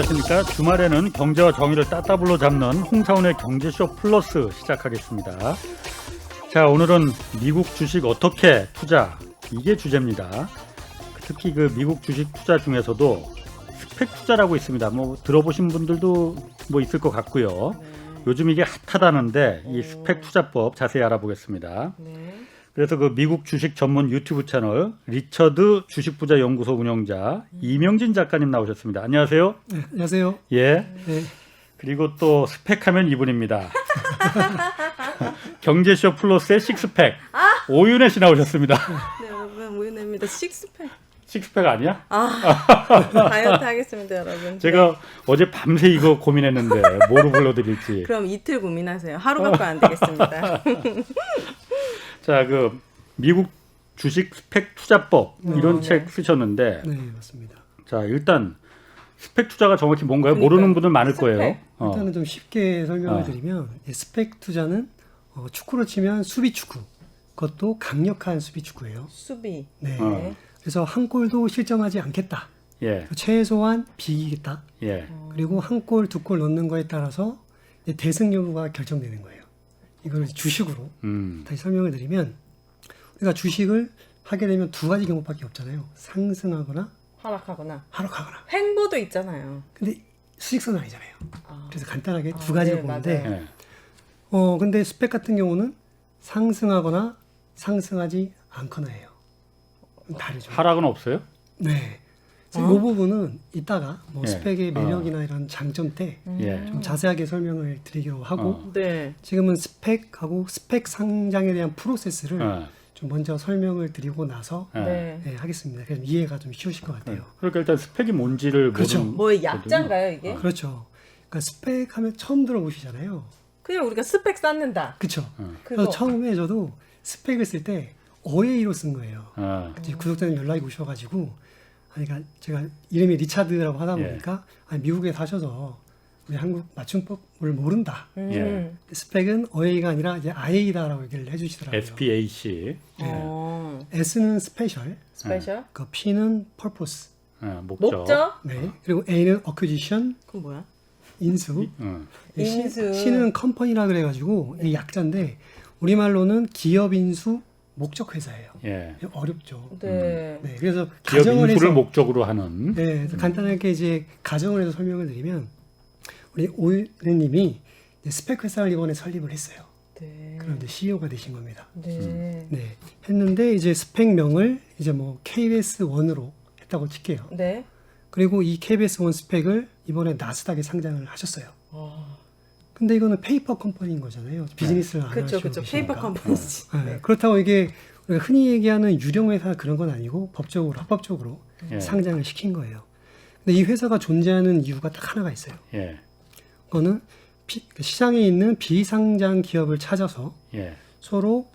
안녕하십니까. 주말에는 경제와 정의를 따따블로 잡는 홍사훈의 경제쇼 플러스 시작하겠습니다. 자, 오늘은 미국 주식 어떻게 투자, 이게 주제입니다. 특히 그 미국 주식 투자 중에서도 스펙 투자라고 있습니다. 뭐 들어보신 분들도 뭐 있을 것 같고요. 요즘 이게 핫하다는데 이 스펙 투자법 자세히 알아보겠습니다. 그래서 그 미국 주식 전문 유튜브 채널 리처드 주식부자 연구소 운영자 이명진 작가님 나오셨습니다. 안녕하세요. 네, 안녕하세요. 예. 네. 그리고 또 스펙하면 이분입니다. 경제쇼 플러스의 식스팩 오윤혜 씨 나오셨습니다. 네, 여러분 오윤혜입니다. 식스팩. 식스팩 아니야? 다이어트 하겠습니다, 여러분. 제가 어제 밤새 이거 고민했는데 뭐로 불러드릴지. 그럼 이틀 고민하세요. 하루 갖고 안 되겠습니다. 자, 그 미국 주식 스펙 투자법 이런 책 쓰셨는데, 네, 맞습니다. 자, 일단 스펙 투자가 정확히 뭔가요? 그러니까요. 모르는 분들 많을 스펙. 거예요. 일단은 좀 쉽게 설명을 드리면 스펙 투자는 축구로 치면 수비 축구, 그것도 강력한 수비 축구예요. 수비. 네. 어. 그래서 한 골도 실점하지 않겠다. 예, 최소한 비기겠다. 예, 그리고 한 골, 두 골 넣는 거에 따라서 대승 여부가 결정되는 거예요. 이걸 주식으로 다시 설명을 드리면 우리가 주식을 하게 되면 두 가지 경우밖에 없잖아요. 상승하거나 하락하거나. 하락하거나. 횡보도 있잖아요. 근데 수익선은 아니잖아요. 아. 그래서 간단하게 두 가지로 네, 보는데 맞아요. 예. 근데 스펙 같은 경우는 상승하거나 상승하지 않거나 해요. 다르죠. 하락은 없어요? 네. 그래서 이 부분은 이따가 뭐 예. 스펙의 매력이나 이런 장점 때 좀 예. 자세하게 설명을 드리기로 하고 네. 지금은 스펙하고 스펙 상장에 대한 프로세스를 예. 좀 먼저 설명을 드리고 나서 예. 네. 네, 하겠습니다. 그럼 이해가 좀 쉬우실 것 같아요. 그러니까 일단 스펙이 뭔지를 그렇죠. 모르는 뭐 약자인가요, 이게? 그렇죠. 그러니까 스펙 하면 처음 들어보시잖아요. 그냥 우리가 스펙 쌓는다. 그렇죠. 그거. 그래서 처음에 저도 스펙을 쓸 때 어웨이로 쓴 거예요. 어. 이제 구독자님 연락이 오셔가지고, 그러니까 제가 이름이 리차드라고 하다 보니까 미국에 사셔서 우리 한국 맞춤법을 모른다. 예. 스펙은 어웨이가 아니라 이제 IA다라고 얘기를 해주시더라고요. SPAC S는 스페셜, 스페셜. 그 P는 purpose, 목적. 목적. 네. 그리고 A는 acquisition, 그건 뭐야? 인수, 인수. C는 컴퍼니라 그래가지고 이 약자인데 우리말로는 기업 인수 목적 회사예요. 예. 어렵죠. 네. 네, 그래서 기업 가정을 인수를 해서 목적으로 하는. 네, 그래서 간단하게 이제 가정을 해서 설명을 드리면 우리 오윤혜님이 스펙 회사를 이번에 설립을 했어요. 네. 그런데 CEO가 되신 겁니다. 네. 네, 했는데 이제 스펙명을 이제 뭐 KBS1으로 했다고 칠게요. 네. 그리고 이 KBS1 스펙을 이번에 나스닥에 상장을 하셨어요. 와. 근데 이거는 페이퍼 컴퍼니인 거잖아요. 비즈니스를 안 그렇죠, 하시고 그렇죠. 계시니까. 페이퍼 컴퍼니지. 네, 그렇다고 이게 우리가 흔히 얘기하는 유령 회사 그런 건 아니고 법적으로 합법적으로 예. 상장을 시킨 거예요. 근데 이 회사가 존재하는 이유가 딱 하나가 있어요. 예. 그거는 시장에 있는 비상장 기업을 찾아서 예. 서로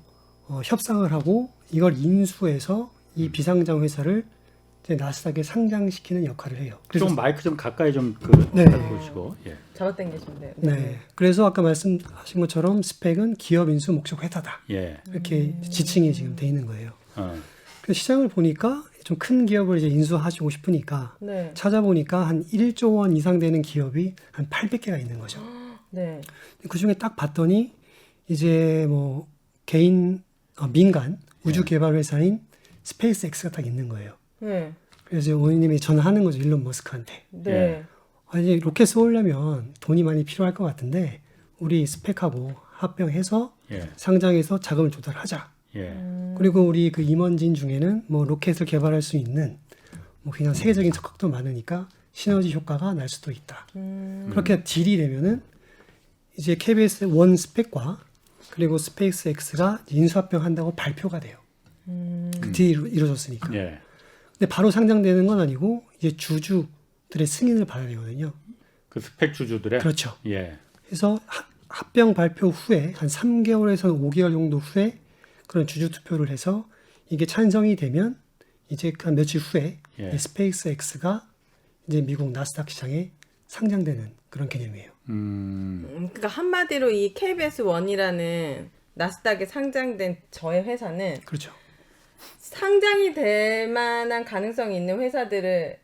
협상을 하고 이걸 인수해서 이 비상장 회사를 이제 나스닥에 상장시키는 역할을 해요. 그래서 좀 마이크 좀 가까이 좀 네. 보시고. 예. 잡아당기시면 돼요. 네. 그래서 아까 말씀하신 것처럼 스펙은 기업 인수 목적 회사다. 예. 이렇게 지칭이 지금 돼 있는 거예요. 어. 그래서 시장을 보니까 좀 큰 기업을 이제 인수하시고 싶으니까 네. 찾아보니까 한 1조 원 이상 되는 기업이 한 800개가 있는 거죠. 네. 그 중에 딱 봤더니 이제 뭐 개인 민간 우주 개발 회사인 스페이스 X가 딱 있는 거예요. 네. 그래서 오이님이 전화하는 거죠, 일론 머스크한테. 네. 아니 로켓 쏘려면 돈이 많이 필요할 것 같은데 우리 스펙하고 합병해서 예. 상장해서 자금을 조달하자. 예. 그리고 우리 그 임원진 중에는 뭐 로켓을 개발할 수 있는 뭐 그냥 세계적인 적극도 많으니까 시너지 효과가 날 수도 있다. 그렇게 딜이 되면은 이제 KBS 원 스펙과 그리고 스페이스 X가 인수합병한다고 발표가 돼요. 그 딜이 이루어졌으니까. 예. 근데 바로 상장되는 건 아니고 이제 주주들의 승인을 받아야 되거든요. 그 스펙 주주들의. 그렇죠. 예. 그래서 합병 발표 후에 한 3개월에서 5개월 정도 후에 그런 주주 투표를 해서 이게 찬성이 되면 이제 한 며칠 후에 이 스페이스 X가 이제 미국 나스닥 시장에 상장되는 그런 개념이에요. 그러니까 한마디로 이 KBS 원이라는 나스닥에 상장된 저의 회사는 그렇죠. 상장이 될 만한 가능성이 있는 회사들을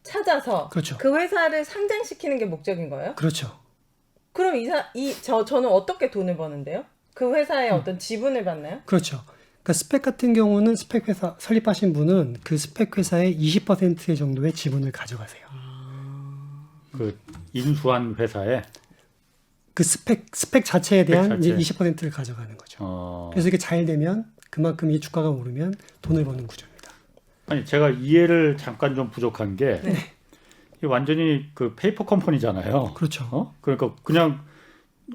찾아서 그렇죠. 그 회사를 상장시키는 게 목적인 거예요? 그렇죠. 그럼 저는 어떻게 돈을 버는데요? 그 회사에 어떤 지분을 받나요? 그렇죠. 그러니까 스펙 같은 경우는 스펙 회사 설립하신 분은 그 스펙 회사의 20% 정도의 지분을 가져가세요. 그 인수한 회사에 그 스펙 자체에 대한 스펙 자체. 이제 20%를 가져가는 거죠. 어, 그래서 이게 잘 되면 그만큼 이 주가가 오르면 돈을 버는 구조입니다. 아니 제가 이해를 잠깐 좀 부족한 게 네. 이게 완전히 그 페이퍼 컴퍼니잖아요. 그렇죠. 그러니까 그냥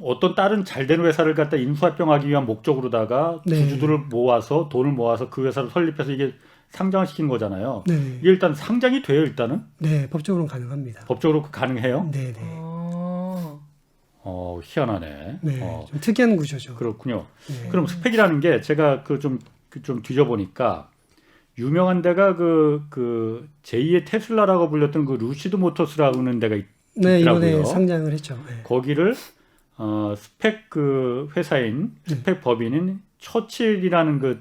어떤 다른 잘된 회사를 갖다 인수합병하기 위한 목적으로다가 네. 주주들을 모아서 돈을 모아서 그 회사를 설립해서 이게 상장을 시킨 거잖아요. 네, 이게 일단 상장이 돼요, 일단은? 네, 법적으로는 가능합니다. 법적으로 가능해요? 네, 네, 희한하네. 네, 좀 특이한 구조죠. 그렇군요. 네. 그럼 스펙이라는 게 제가 좀 뒤져보니까 유명한 데가 그 제2의 테슬라라고 불렸던 그 루시드 모터스라는 데가 네, 있더라고요. 이번에 상장을 했죠. 네. 거기를 스펙 그 회사인 스펙 법인인 처칠이라는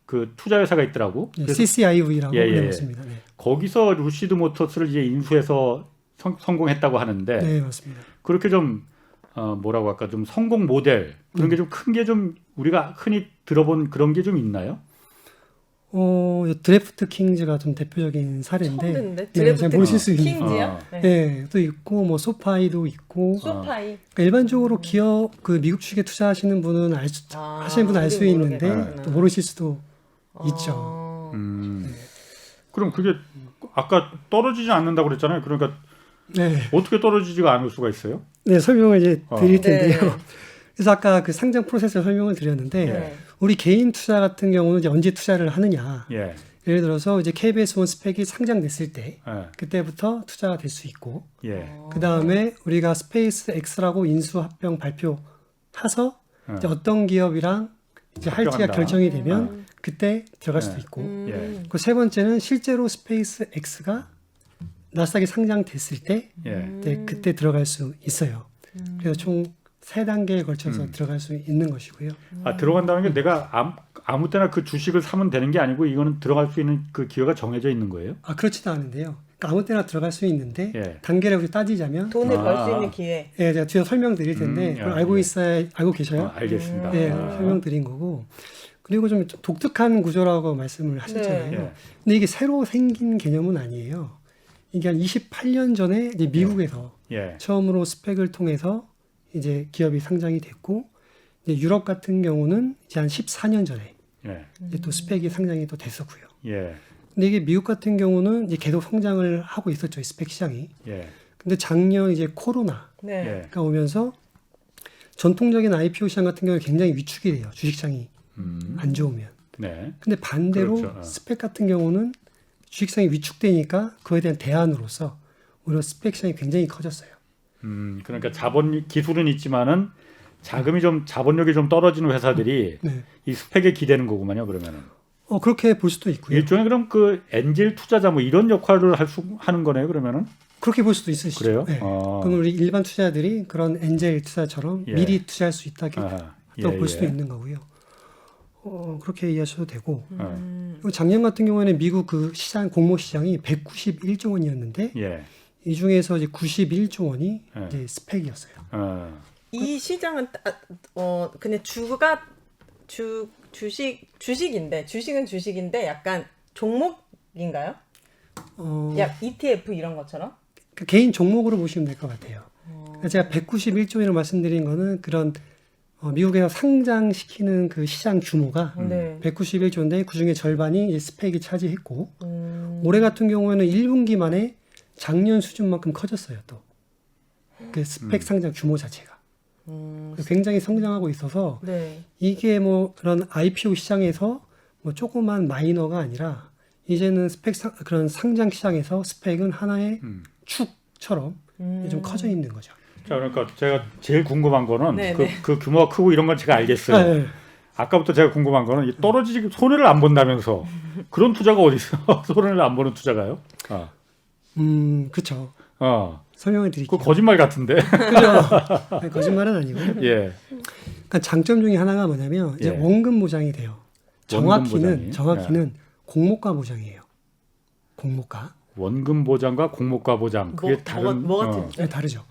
그 투자 회사가 있더라고. 네, 그래서 CCIV라고 예, 예. 불렸습니다. 네. 거기서 루시드 모터스를 이제 인수해서 성공했다고 하는데 네, 맞습니다. 그렇게 좀 뭐라고 할까 좀 성공 모델 그런 게 좀 큰 게 좀 우리가 흔히 들어본 그런 게 좀 있나요? 드래프트 킹즈가 좀 대표적인 사례인데, 처음 듣는데? 네, 드래프트 잘 모르실 수 있는. 킹즈요? 어. 네. 네, 또 있고 뭐 소파이도 있고. 소파이. 그러니까 일반적으로 기업 그 미국 주식에 투자하시는 분은 하시는 분은 알 수 우리 있는데 모르겠구나. 또 모르실 수도 있죠. 어. 그럼 그게 아까 떨어지지 않는다고 그랬잖아요. 그러니까 네, 어떻게 떨어지지가 않을 수가 있어요? 네 설명을 이제 드릴 텐데요. 네. 그래서 아까 그 상장 프로세스 설명을 드렸는데 네. 우리 개인 투자 같은 경우는 이제 언제 투자를 하느냐. 예. 예를 들어서 이제 KBS 원 스펙이 상장됐을 때 예. 그때부터 투자가 될 수 있고 예. 그 다음에 우리가 스페이스 X라고 인수 합병 발표해서 이제 어떤 기업이랑 이제 할지가 합병한다. 결정이 되면 그때 들어갈 수도 있고 예. 그 세 번째는 실제로 스페이스 X가 나스닥에 상장됐을 때 예. 그때 들어갈 수 있어요. 그래서 총 세 단계에 걸쳐서 들어갈 수 있는 것이고요. 들어간다는 게 내가 아무 때나 그 주식을 사면 되는 게 아니고 이거는 들어갈 수 있는 그 기회가 정해져 있는 거예요? 그렇지도 않은데요. 그러니까 아무 때나 들어갈 수 있는데 예. 단계를 우리 따지자면 돈을 벌 수 아. 있는 기회. 예, 제가 뒤에 설명드릴 텐데 그걸 알고 알고 계셔요? 알겠습니다. 네, 설명드린 거고. 그리고 좀 독특한 구조라고 말씀을 하셨잖아요. 네. 예. 근데 이게 새로 생긴 개념은 아니에요. 이게 한 28년 전에 이제 미국에서 예. 처음으로 스펙을 통해서 이제 기업이 상장이 됐고, 이제 유럽 같은 경우는 이제 한 14년 전에 예. 이제 또 스펙이 상장이 또 됐었고요. 예. 근데 이게 미국 같은 경우는 이제 계속 성장을 하고 있었죠, 이 스펙 시장이. 예. 근데 작년 이제 코로나가 네. 예. 오면서 전통적인 IPO 시장 같은 경우는 굉장히 위축이 돼요, 주식시장이 안 좋으면. 네. 근데 반대로 그렇죠. 스펙 같은 경우는 주식시장이 위축되니까 그거에 대한 대안으로서 오히려 스펙 시장이 굉장히 커졌어요. 그러니까 기술은 있지만은 자본력이 좀 떨어지는 회사들이 네. 이 스펙에 기대는 거구만요. 그러면은 그렇게 볼 수도 있고요. 일종의 그럼 그 엔젤 투자자 뭐 이런 역할을 하는 거네요. 그러면은 그렇게 볼 수도 있으시죠. 그래요? 네. 그럼 우리 일반 투자자들이 그런 엔젤 투자처럼 예. 미리 투자할 수 있다 아하. 또 예, 볼 수도 예. 있는 거고요. 그렇게 이해하셔도 되고. 어. 그리고 작년 같은 경우에는 미국 그 시장 공모 시장이 191조 원이었는데 예. 이 중에서 이제 91조 원이 예. 이제 스펙이었어요. 이 시장은 그냥 주식은 주식인데 약간 종목인가요? 약 ETF 이런 것처럼? 그 개인 종목으로 보시면 될 것 같아요. 그러니까 제가 191조 원을 말씀드린 거는 그런 미국에서 상장시키는 그 시장 규모가 네. 191조인데 그 중에 절반이 이제 스펙이 차지했고 올해 같은 경우에는 1분기 만에 작년 수준만큼 커졌어요. 또 그 스펙 상장 규모 자체가 굉장히 성장하고 있어서 네. 이게 뭐 그런 IPO 시장에서 뭐 조그만 마이너가 아니라 이제는 그런 상장 시장에서 스펙은 하나의 축처럼 좀 커져 있는 거죠. 자, 그러니까 제가 제일 궁금한 거는 네, 그 규모가 크고 이런 건 제가 알겠어요. 네. 아까부터 제가 궁금한 거는 이 떨어지지 손해를 안 본다면서 그런 투자가 어디 있어? 손해를 안 보는 투자가요? 그렇죠. 설명을 드릴게요. 그 거짓말 같은데. 그죠? 네, 거짓말은 아니고요. 예. 그러니까 장점 중에 하나가 뭐냐면 이제 예. 원금 보장이 돼요. 원금 보장이. 정확히는 공모가 보장이에요. 공모가. 원금 보장과 공모가 보장 그게 다른 뭐가 틀리죠? 네, 다르죠.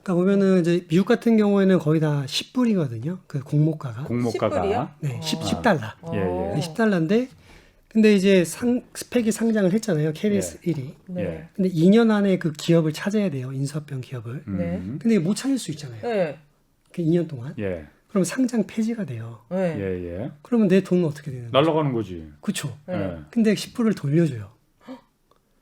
그러니까 보면은 이제 미국 같은 경우에는 거의 다 10불이거든요. 그 공모가가. 공모가가 10불이요? 네, 10달러. 예, 예. 네, 10달러인데 근데 이제 스펙이 상장을 했잖아요. KBS 1이. 네. 예. 근데 2년 안에 그 기업을 찾아야 돼요. 인수합병 기업을. 네. 근데 못 찾을 수 있잖아요. 네. 그 2년 동안. 예. 그럼 상장 폐지가 돼요. 네. 예, 예. 그러면 내 돈은 어떻게 되는 거죠? 날아가는 거지. 그렇죠. 네. 예. 근데 10%를 돌려줘요.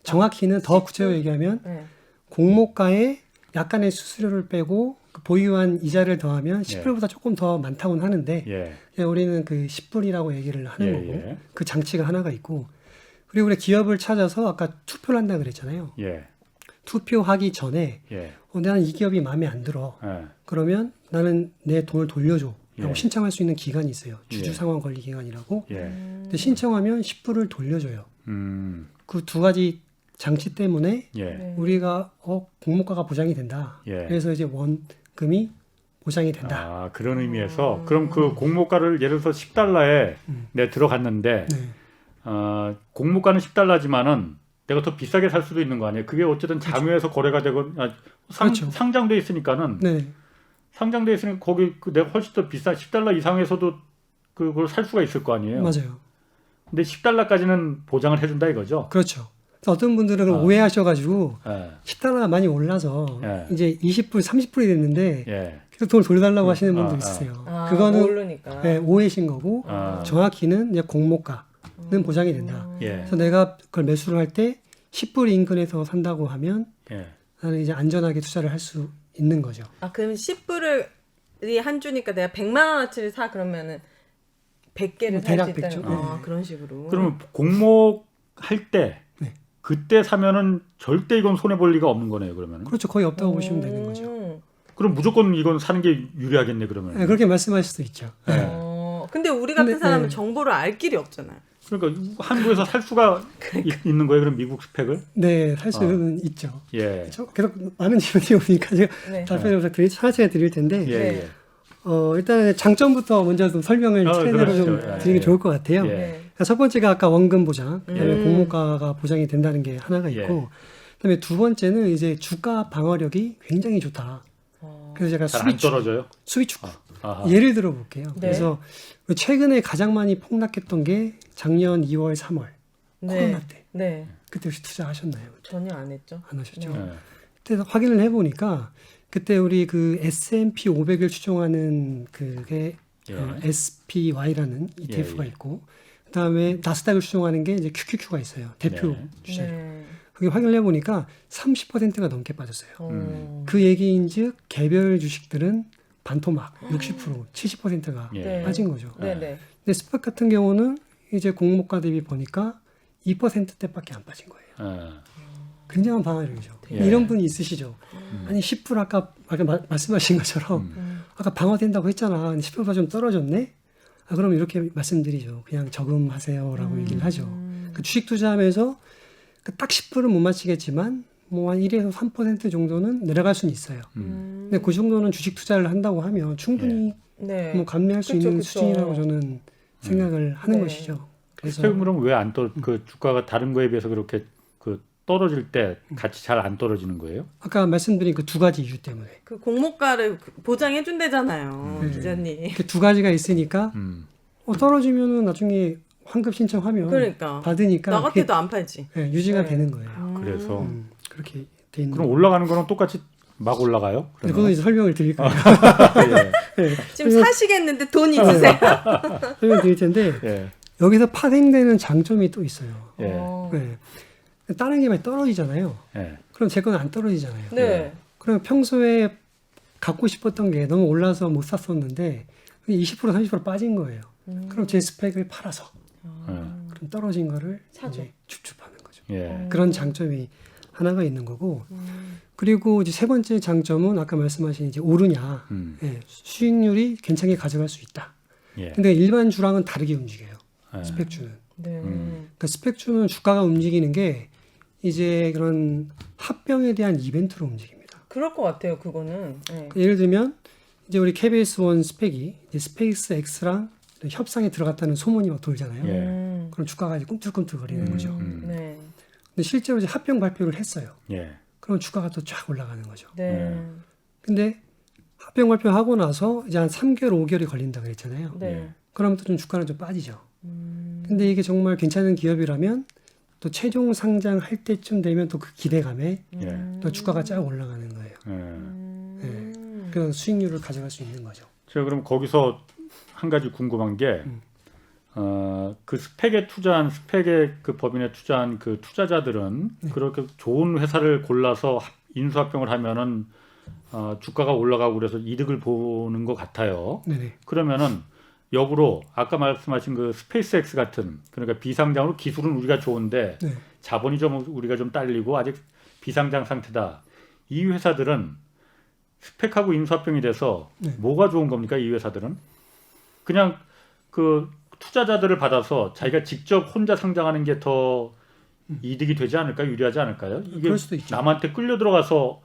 정확히는 더 구체적으로 얘기하면 네. 공모가에 약간의 수수료를 빼고 그 보유한 이자를 더하면 10불보다 조금 더 많다고는 하는데 예. 그냥 우리는 그 10불이라고 얘기를 하는 예, 거고 예. 그 장치가 하나가 있고 그리고 우리 기업을 찾아서 아까 투표를 한다 그랬잖아요. 예. 투표하기 전에 예. 나는 이 기업이 마음에 안 들어. 예. 그러면 나는 내 돈을 돌려줘. 라고 예. 신청할 수 있는 기간이 있어요. 주주 예. 상환 권리 기간이라고. 예. 근데 신청하면 10불을 돌려줘요. 그 두 가지 장치 때문에 예. 네. 우리가 공모가가 보장이 된다. 예. 그래서 이제 원금이 보장이 된다. 아, 그런 의미에서 그럼 그 공모가를 예를 들어서 10달러에 내 들어갔는데 네. 공모가는 10달러지만은 내가 더 비싸게 살 수도 있는 거 아니에요? 그게 어쨌든 장외에서 거래가 되고 그렇죠. 상장돼 있으니까는 네. 상장돼 있으니까 거기 내가 훨씬 더 비싼 10달러 이상에서도 그걸 살 수가 있을 거 아니에요? 맞아요. 근데 10달러까지는 보장을 해준다 이거죠? 그렇죠. 그래서 어떤 분들은 오해하셔가지고 예. 10달러가 많이 올라서 예. 이제 20불, 30불이 됐는데 예. 계속 돈을 돌려달라고 하시는 분도 있으세요. 그거는 모르니까. 네, 오해신 거고 아. 정확히는 이제 공모가는 보장이 된다. 예. 그래서 내가 그걸 매수를 할 때 10불 인근에서 산다고 하면 예. 나는 이제 안전하게 투자를 할 수 있는 거죠. 아, 그럼 10불이 한 주니까 내가 100만 원어치를 사 그러면은 100개를 살 대략 수 있다는 100조. 아, 네. 그런 식으로. 그러면 공모할 때 네. 그때 사면은 절대 이건 손해 볼 리가 없는 거네요. 그러면은. 그렇죠. 거의 없다고 보시면 되는 거죠. 그럼 무조건 이건 사는 게 유리하겠네 그러면. 네, 그렇게 말씀하실 수도 있죠. 예. 근데 우리 같은 근데, 사람은 네. 정보를 알 길이 없잖아요. 그러니까 한국에서 살 수가 있는 거예요. 그럼 미국 스펙을? 네, 살 수는 있죠. 예. 계속 많은 질문이 오니까 제가 네. 답변을 차차히 드릴 텐데 예. 네. 예. 일단은 장점부터 먼저 좀 설명을 차례대로 좀 그렇죠. 드리는 게 좋을 것 같아요. 예. 네. 그러니까 첫 번째가 아까 원금 보장, 그다음에 공모가가 보장이 된다는 게 하나가 있고, 그다음에 두 번째는 이제 주가 방어력이 굉장히 좋다. 그래서 제가 잘 안 떨어져요? 수비 축구 아하. 예를 들어 볼게요. 네. 그래서 최근에 가장 많이 폭락했던 게 작년 2월, 3월 코로나 때. 네. 그때 혹시 투자하셨나요? 전혀 안 했죠. 안 하셨죠? 네. 예. 그때 확인을 해보니까 그때 우리 그 S&P 500을 추종하는 그게 예. SPY라는 ETF가 예. 있고 그다음에 나스닥을 추종하는 게 이제 QQQ가 있어요. 대표 네. 주제. 네. 그게 확인을 해보니까 30%가 넘게 빠졌어요. 어. 그 얘기인즉 개별 주식들은 반토막 60%, 70%가 예. 네. 빠진 거죠. 네, 네. 근데 스펙 같은 경우는 이제 공모가 대비 보니까 2%대밖에 안 빠진 거예요. 예. 굉장한 방어력이죠. 예. 이런 분이 있으시죠. 아니 10% 아까 말씀하신 것처럼 아까 방어된다고 했잖아. 근데 10%가 좀 떨어졌네. 그럼 이렇게 말씀드리죠. 그냥 저금하세요라고 얘기를 하죠. 그 주식 투자하면서 딱 10%는 못 맞히겠지만 뭐 한 1에서 3% 정도는 내려갈 수는 있어요. 근데 그 정도는 주식 투자를 한다고 하면 충분히 네. 뭐 감내할 수 그쵸, 있는 그쵸. 수준이라고 저는 생각을 하는 네. 것이죠. 그래서 스펙은 왜안 그 주가가 다른 거에 비해서 그렇게 그 떨어질 때 같이 잘 안 떨어지는 거예요? 아까 말씀드린 그 두 가지 이유 때문에 그 공모가를 보장해 준대잖아요, 기자님. 이렇게 두 가지가 있으니까 떨어지면은 나중에 환급 신청하면 그러니까 받으니까 나 그게, 같아도 안 팔지. 유지가 네. 되는 거예요. 그래서 그렇게 돼 있는. 그럼 올라가는 거는 똑같이 막 올라가요? 네, 그건 이제 설명을 드릴 거예요. 예. 지금 사시겠는데 돈이 있으세요? 설명 드릴 텐데 예. 여기서 파생되는 장점이 또 있어요. 예. 어. 네. 다른 게 많이 떨어지잖아요. 예. 그럼 제 건 안 떨어지잖아요. 네. 그럼 평소에 갖고 싶었던 게 너무 올라서 못 샀었는데 20% 30% 빠진 거예요. 그럼 제 스펙을 팔아서 그럼 떨어진 거를 사죠. 이제 줍줍하는 거죠. 예. 그런 장점이 하나가 있는 거고 그리고 이제 세 번째 장점은 아까 말씀하신 이제 오르냐 예, 수익률이 괜찮게 가져갈 수 있다. 예. 근데 일반 주랑은 다르게 움직여요. 예. 스펙주는. 네. 그러니까 스펙주는 주가가 움직이는 게 이제 그런 합병에 대한 이벤트로 움직입니다. 그럴 것 같아요, 그거는. 네. 예를 들면 이제 우리 KBS 원 스펙이 이제 스페이스 X랑 협상에 들어갔다는 소문이 막 돌잖아요. 예. 그럼 주가가 이제 꿈틀꿈틀 거리는 거죠. 네. 근데 실제로 이제 합병 발표를 했어요. 예. 그럼 주가가 또 쫙 올라가는 거죠. 네. 근데 합병 발표하고 나서 이제 한 3개월, 5개월이 걸린다고 그랬잖아요. 네. 예. 그러면 좀 주가는 좀 빠지죠. 근데 이게 정말 괜찮은 기업이라면 또 최종 상장할 때쯤 되면 또 그 기대감에 예. 또 주가가 쫙 올라가는 거예요. 예. 그런 수익률을 가져갈 수 있는 거죠. 제가 그럼 거기서 한 가지 궁금한 게, 그 스펙에 투자한, 스펙에 그 법인에 투자한 그 투자자들은 그렇게 좋은 회사를 골라서 인수합병을 하면은 주가가 올라가고 그래서 이득을 보는 것 같아요. 네네. 그러면은 역으로 아까 말씀하신 그 스페이스X 같은, 그러니까 비상장으로 기술은 우리가 좋은데 네. 자본이 좀 우리가 좀 딸리고 아직 비상장 상태다. 이 회사들은 스펙하고 인수합병이 돼서 네. 뭐가 좋은 겁니까? 이 회사들은 그냥 그 투자자들을 받아서 자기가 직접 혼자 상장하는 게 더 이득이 되지 않을까요? 유리하지 않을까요? 이게 그럴 수도 있죠. 남한테 끌려 들어가서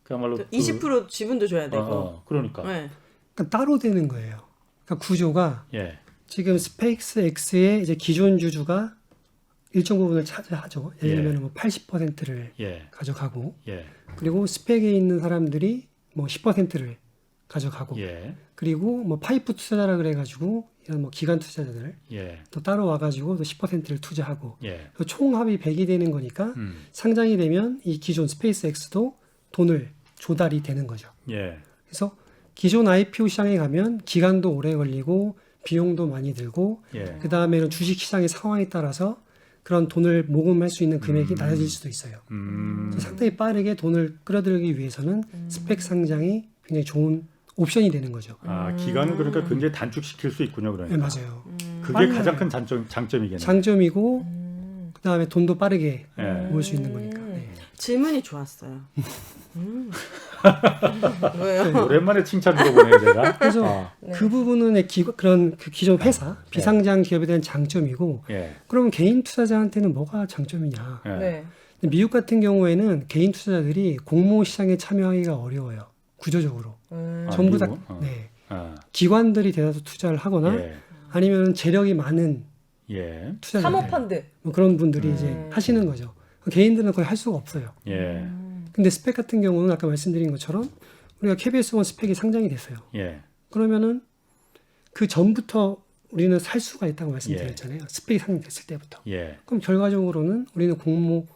그야말로 20% 지분도 줘야 되고. 그러니까 네. 그러니까 따로 되는 거예요. 그러니까 구조가 예, 지금 스페이스X의 이제 기존 주주가 일정 부분을 차지하죠. 예를 예. 들면 뭐 80%를 예, 가져가고 예, 그리고 스펙에 있는 사람들이 뭐 10%를 가져가고 예, 그리고 뭐 파이프 투자자라 그래가지고 이런 뭐 기관 투자자들 예, 또 따로 와가지고 또 10%를 투자하고 예, 총합이 100이 되는 거니까 상장이 되면 이 기존 스페이스X도 돈을 조달이 되는 거죠. 예, 그래서 기존 IPO 시장에 가면 기간도 오래 걸리고 비용도 많이 들고 예. 그 다음에 이런 주식 시장의 상황에 따라서 그런 돈을 모금할 수 있는 금액이 낮아질 수도 있어요. 그래서 상당히 빠르게 돈을 끌어들이기 위해서는 스펙 상장이 굉장히 좋은 옵션이 되는 거죠. 기간을 그러니까 굉장히 단축시킬 수 있군요. 네, 그러니까 맞아요. 그게 빨리 가장 큰 장점이겠네요. 장점이고 그 다음에 돈도 빠르게 예. 모을 수 있는 거니까. 네. 질문이 좋았어요. 왜요? 오랜만에 칭찬 들어보네요, 제가. 그래서 아, 그 부분은 그런 그 기존 회사 비상장 기업에 대한 장점이고 예, 그러면 개인 투자자한테는 뭐가 장점이냐? 예, 네. 근데 미국 같은 경우에는 개인 투자자들이 공모 시장에 참여하기가 어려워요. 구조적으로. 전부 다 미국? 네. 아, 기관들이 대다수 투자를 하거나 예, 아니면 재력이 많은 예, 투자자들 사모펀드. 뭐 그런 분들이 이제 하시는 거죠. 개인들은 거의 할 수가 없어요. 예, 근데 스펙 같은 경우는 아까 말씀드린 것처럼 우리가 KBS1 스펙이 상장이 됐어요. 예, 그러면은 그 전부터 우리는 살 수가 있다고 말씀드렸잖아요. 스펙이 상장됐을 때부터. 예, 그럼 결과적으로는 우리는 공모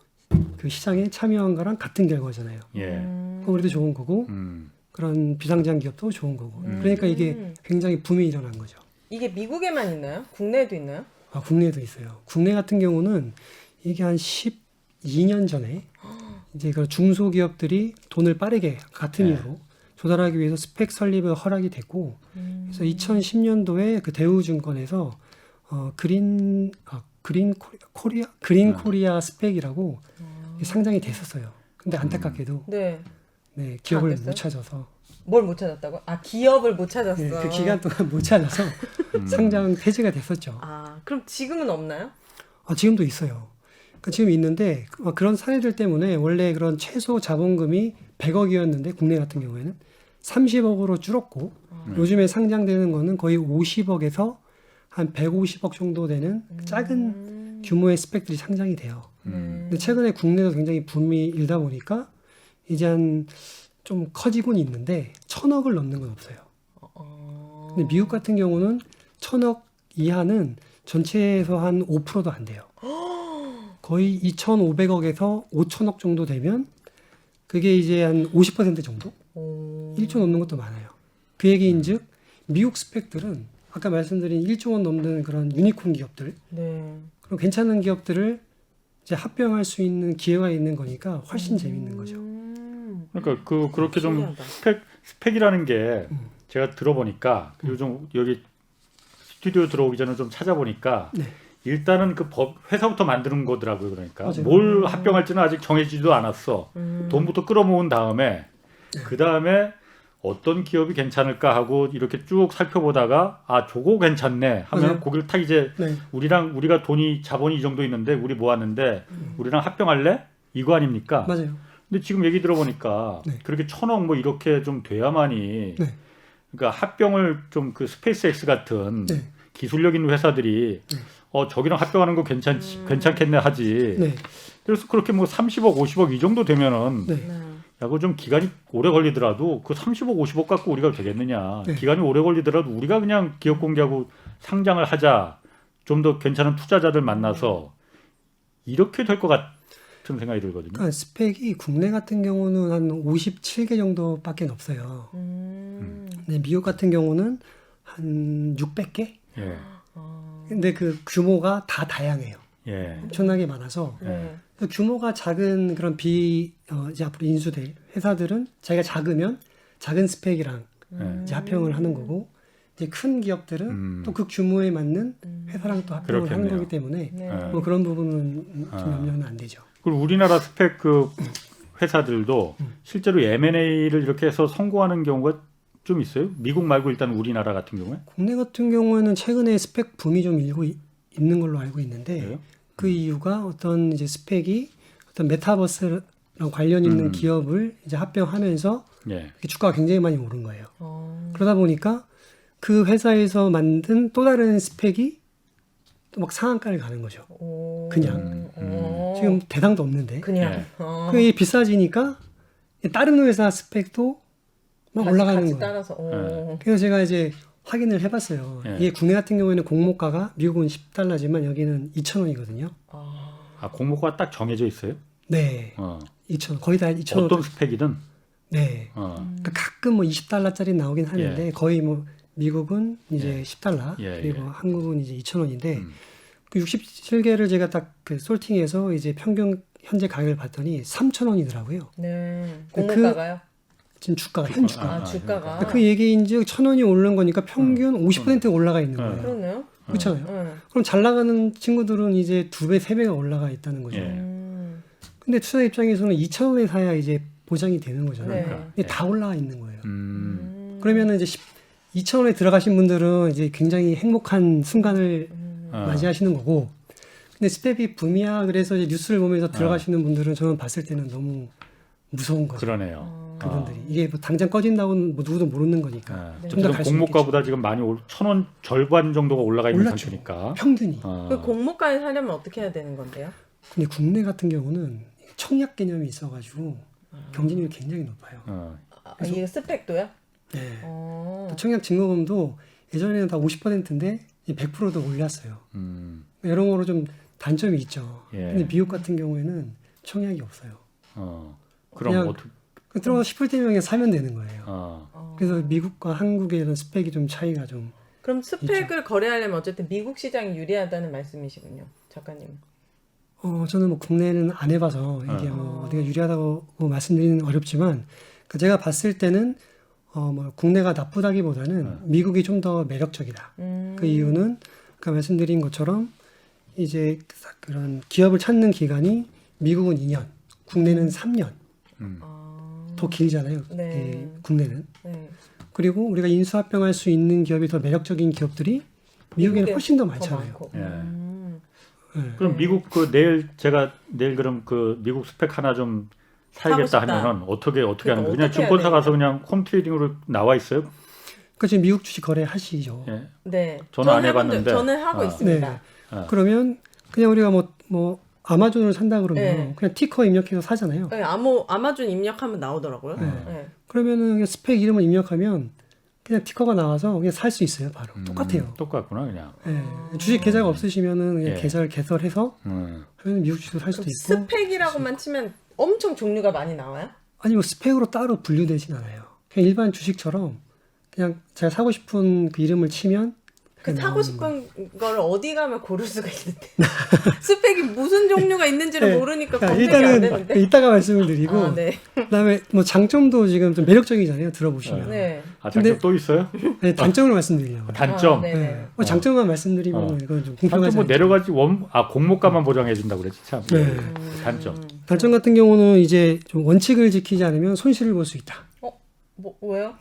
그 시장에 참여한 거랑 같은 결과잖아요. 예, 그럼 우리도 좋은 거고 그런 비상장 기업도 좋은 거고. 그러니까 이게 굉장히 붐이 일어난 거죠. 이게 미국에만 있나요? 국내에도 있나요? 국내에도 있어요. 국내 같은 경우는 이게 한 12년 전에 이제 그 중소기업들이 돈을 빠르게 같은 네. 이유로 조달하기 위해서 스펙 설립을 허락이 됐고 그래서 2010년도에 그 대우증권에서 그린 코리아 스펙이라고 상장이 됐었어요. 근데 안타깝게도 네. 네, 기업을 됐어요? 못 찾아서 뭘 못 찾았다고? 기업을 못 찾았어. 네, 그 기간 동안 못 찾아서 상장 폐지가 됐었죠. 그럼 지금은 없나요? 지금도 있어요. 그러니까 지금 있는데 그런 사례들 때문에 원래 그런 최소 자본금이 100억이었는데 국내 같은 경우에는 30억으로 줄었고 요즘에 상장되는 거는 거의 50억에서 한 150억 정도 되는 작은 규모의 스펙들이 상장이 돼요. 근데 최근에 국내도 굉장히 붐이 일다 보니까 이제 한 좀 커지곤 있는데 1000억을 넘는 건 없어요. 근데 미국 같은 경우는 1000억 이하는 전체에서 한 5%도 안 돼요. 거의 2,500억에서 5,000억 정도 되면 그게 이제 한 50% 정도? 1조 넘는 것도 많아요. 그 얘기인즉 미국 스펙들은 아까 말씀드린 1조 원 넘는 그런 유니콘 기업들, 네. 그럼 괜찮은 기업들을 이제 합병할 수 있는 기회가 있는 거니까 훨씬 재밌는 거죠. 그러니까 그렇게 좀 신기하다. 스펙이라는 게 제가 들어보니까 요즘 여기 스튜디오 들어오기 전에 좀 찾아보니까 네. 일단은 그 회사부터 만드는 거더라고요. 그러니까 맞아요. 뭘 합병할지는 아직 정해지지도 않았어. 돈부터 끌어모은 다음에 그 다음에 어떤 기업이 괜찮을까 하고 이렇게 쭉 살펴보다가 저거 괜찮네 하면 맞아요. 거기를 딱 이제 네. 우리가 자본이 이 정도 있는데 우리 모았는데 우리랑 합병할래? 이거 아닙니까? 맞아요. 근데 지금 얘기 들어보니까 네. 그렇게 1000억 뭐 이렇게 좀 돼야만이 네. 그러니까 합병을 좀 그 스페이스X 같은 네. 기술력 있는 회사들이 저기랑 합병하는 거 괜찮겠네 하지. 네. 그래서 그렇게 뭐 30억, 50억 이 정도 되면은 네. 네. 야, 그 좀 기간이 오래 걸리더라도 그 30억, 50억 갖고 우리가 되겠느냐. 네. 기간이 오래 걸리더라도 우리가 그냥 기업 공개하고 상장을 하자. 좀 더 괜찮은 투자자들 만나서 이렇게 될 것 같은 생각이 들거든요. 그러니까 스펙이 국내 같은 경우는 한 57개 정도밖에 없어요. 근데 미국 같은 경우는 한 600개? 예. 근데 그 규모가 다 다양해요. 예. 엄청나게 많아서 네. 그래서 규모가 작은 그런 이제 앞으로 인수될 회사들은 자기가 작으면 작은 스펙이랑 이제 합병을 하는 거고 이제 큰 기업들은 또 그 규모에 맞는 회사랑 또 합병을 하는 그렇겠네요. 거기 때문에 네. 뭐 그런 부분은 좀 염려는 안 되죠. 그리고 우리나라 스펙 그 회사들도 실제로 M&A를 이렇게 해서 성공하는 경우가 좀 있어요? 미국 말고 일단 우리나라 같은 경우에? 국내 같은 경우에는 최근에 스펙 붐이 좀 일고 있는 걸로 알고 있는데 그래요? 그 이유가 어떤 이제 스펙이 어떤 메타버스랑 관련 있는 기업을 이제 합병하면서 예. 이렇게 주가가 굉장히 많이 오른 거예요. 어. 그러다 보니까 그 회사에서 만든 또 다른 스펙이 또 막 상한가를 가는 거죠. 오. 그냥. 어. 지금 대상도 없는데. 그냥. 네. 그게 비싸지니까 다른 회사 스펙도 막 올라가는 같이 거예요. 따라서. 오. 그래서 제가 이제 확인을 해봤어요. 예. 이게 국내 같은 경우에는 공모가가 미국은 $10지만 여기는 2,000원이거든요. 아. 아, 공모가 딱 정해져 있어요? 네, 어. 2,000원 거의 다 2,000원. 어떤 스펙이든. 네, 어. 그러니까 가끔 뭐 $20짜리 나오긴 하는데 거의 뭐 미국은 이제 $10 예, 그리고 예. 한국은 이제 2,000원인데 그 67개를 제가 딱 그 솔팅해서 이제 평균 현재 가격을 봤더니 3,000원이더라고요. 네. 그- 공모가가요? 지금 주가가 현 주가. 아, 주가가. 그 얘기인즉 1,000원이 오르는 거니까 평균 50% 올라가 있는 거예요. 그러네요. 그렇잖아요. 네. 그럼 잘 나가는 친구들은 이제 2배, 3배가 올라가 있다는 거죠. 예. 근데 투자 입장에서는 2,000원에 사야 이제 보장이 되는 거잖아요. 네. 근데 다 올라가 있는 거예요. 그러면은 그러면은 이제 2,000원에 들어가신 분들은 이제 굉장히 행복한 순간을 맞이하시는 거고, 근데 스텝이 붐이야 그래서 이제 뉴스를 보면서 들어가시는 분들은 저는 봤을 때는 너무 무서운 거죠. 그러네요. 그분들이 이게 뭐 당장 꺼진다고는 뭐 누구도 모르는 거니까. 네. 좀더 지금 갈 수 공모가보다 지금 많이 1,000원 절반 정도가 올라가 있는 올랐죠. 상태니까. 평균이. 그 공모가에 사려면 어떻게 해야 되는 건데요? 근데 국내 같은 경우는 청약 개념이 있어가지고 경쟁률이 굉장히 높아요. 아, 이 스펙도요? 네. 어. 또 청약 증거금도 예전에는 다 50%인데 100%도 올렸어요. 이런 거로 좀 단점이 있죠. 예. 근데 미국 같은 경우에는 청약이 없어요. 그럼 그냥 어떻게? 들어가서 싶을 때면 그냥 사면 되는 거예요. 어. 그래서 미국과 한국의 이런 스펙이 좀 차이가 좀 그럼 스펙을 거래하려면 어쨌든 미국 시장이 유리하다는 말씀이시군요, 작가님. 저는 뭐 국내는 안 해봐서 이게 뭐 어디가 유리하다고 말씀드리는 어렵지만 제가 봤을 때는 뭐 국내가 나쁘다기보다는 미국이 좀 더 매력적이다. 그 이유는 아까 말씀드린 것처럼 이제 그런 기업을 찾는 기간이 미국은 2년, 국내는 3년. 더 길잖아요. 네. 국내는. 네. 그리고 우리가 인수합병할 수 있는 기업이 더 매력적인 기업들이 미국에는 미국에 훨씬 더 더 많잖아요. 많고. 예. 네. 그럼 미국 제가 내일 그럼 그 미국 스펙 하나 좀 사야겠다 사고 싶다. 하면은 어떻게 하는 그러니까 거예요? 그냥 어떻게 해야 증권사 돼요? 가서 그냥 홈 트레이딩으로 나와 있어요? 그러니까 지금 미국 주식 거래 하시죠. 예. 네. 저는 안 해본 적- 해봤는데. 저는 하고 아. 있습니다. 그러면 그냥 우리가 뭐 아마존을 산다 그러면 네. 그냥 티커 입력해서 사잖아요. 네, 아마존 입력하면 나오더라고요. 네. 네. 그러면은 그냥 스펙 이름을 입력하면 그냥 티커가 나와서 그냥 살 수 있어요. 바로 똑같아요. 똑같구나 그냥. 예. 주식 계좌가 없으시면은 그냥 예. 계좌를 개설해서 하면 미국 주식도 살 수도 있고 스펙이라고만 치면 엄청 종류가 많이 나와요? 아니 뭐 스펙으로 따로 분류되진 않아요. 그냥 일반 주식처럼 그냥 제가 사고 싶은 그 이름을 치면 그 그냥 사고 나오는 싶은 거를 어디 가면 고를 수가 있는데 스펙이 무슨 종류가 있는지를 네. 모르니까 그러니까 검색이 안 일단은 되는데. 이따가 말씀을 드리고 아, 네. 그다음에 뭐 장점도 지금 좀 매력적이잖아요. 들어보시면 네. 아 장점 근데- 또 있어요? 네, 단점을 말씀드리려고. 단점. 아, 네. 네. 장점만 말씀드리면 이건 좀 단점 공평하지 뭐 않죠. 내려가지 공모가만 보장해 준다고 그랬지 참. 네. 단점. 단점 같은 경우는 이제 좀 원칙을 지키지 않으면 손실을 볼 수 있다. 뭐 왜요?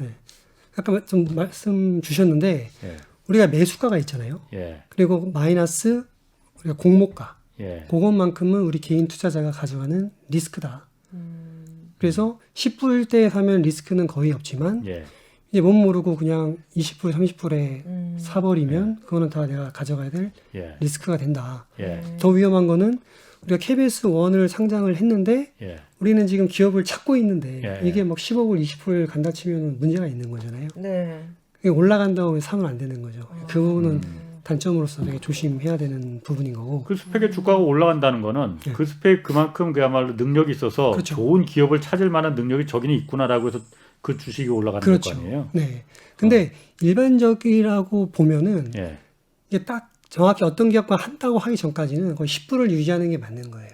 아까 좀 말씀 주셨는데 예. 우리가 매수가가 있잖아요. 예. 그리고 마이너스 우리가 공모가. 예. 그것만큼은 우리 개인 투자자가 가져가는 리스크다. 그래서 10불 때 사면 리스크는 거의 없지만 예. 이제 못 모르고 그냥 20불, 30불에 사버리면 그거는 다 내가 가져가야 될 예. 리스크가 된다. 예. 더 위험한 거는 우리가 KBS 1을 상장을 했는데 예. 우리는 지금 기업을 찾고 있는데 예, 이게 막 15불, 20불 간다 치면 문제가 있는 거잖아요. 네. 이게 올라간다고 사면 안 되는 거죠. 그 부분은 단점으로서 되게 조심해야 되는 부분인 거고. 그 스펙의 주가가 올라간다는 거는 예. 그 스펙 그만큼 그야말로 능력이 있어서 그렇죠. 좋은 기업을 찾을 만한 능력이 저기는 있구나라고 해서 그 주식이 올라가는 그렇죠. 거 아니에요? 네. 근데 일반적이라고 보면은 예. 이게 딱 정확히 어떤 기업과 한다고 하기 전까지는 거의 10불을 유지하는 게 맞는 거예요.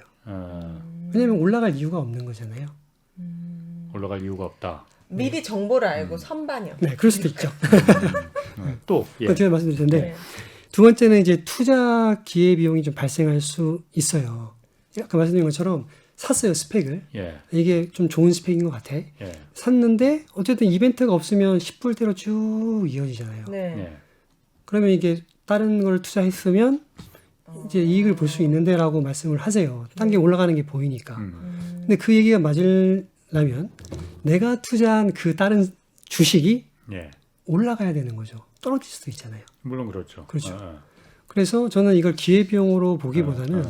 왜냐면 올라갈 이유가 없는 거잖아요. 올라갈 이유가 없다. 미리 정보를 알고 선반이요. 네, 그럴 수도 있죠. 또 예. 제가 말씀드릴 텐데 네. 두 번째는 이제 투자 기회 비용이 좀 발생할 수 있어요. 아까 말씀드린 것처럼 샀어요, 스펙을. 예. 이게 좀 좋은 스펙인 것 같아. 예. 샀는데 어쨌든 이벤트가 없으면 10불대로 쭉 이어지잖아요. 네. 예. 그러면 이게 다른 걸 투자했으면 이제 이익을 볼 수 있는데라고 말씀을 하세요. 딴 게 올라가는 게 보이니까. 근데 그 얘기가 맞으려면 내가 투자한 그 다른 주식이 예. 올라가야 되는 거죠. 떨어질 수도 있잖아요. 물론 그렇죠. 그렇죠. 그래서 저는 이걸 기회비용으로 보기보다는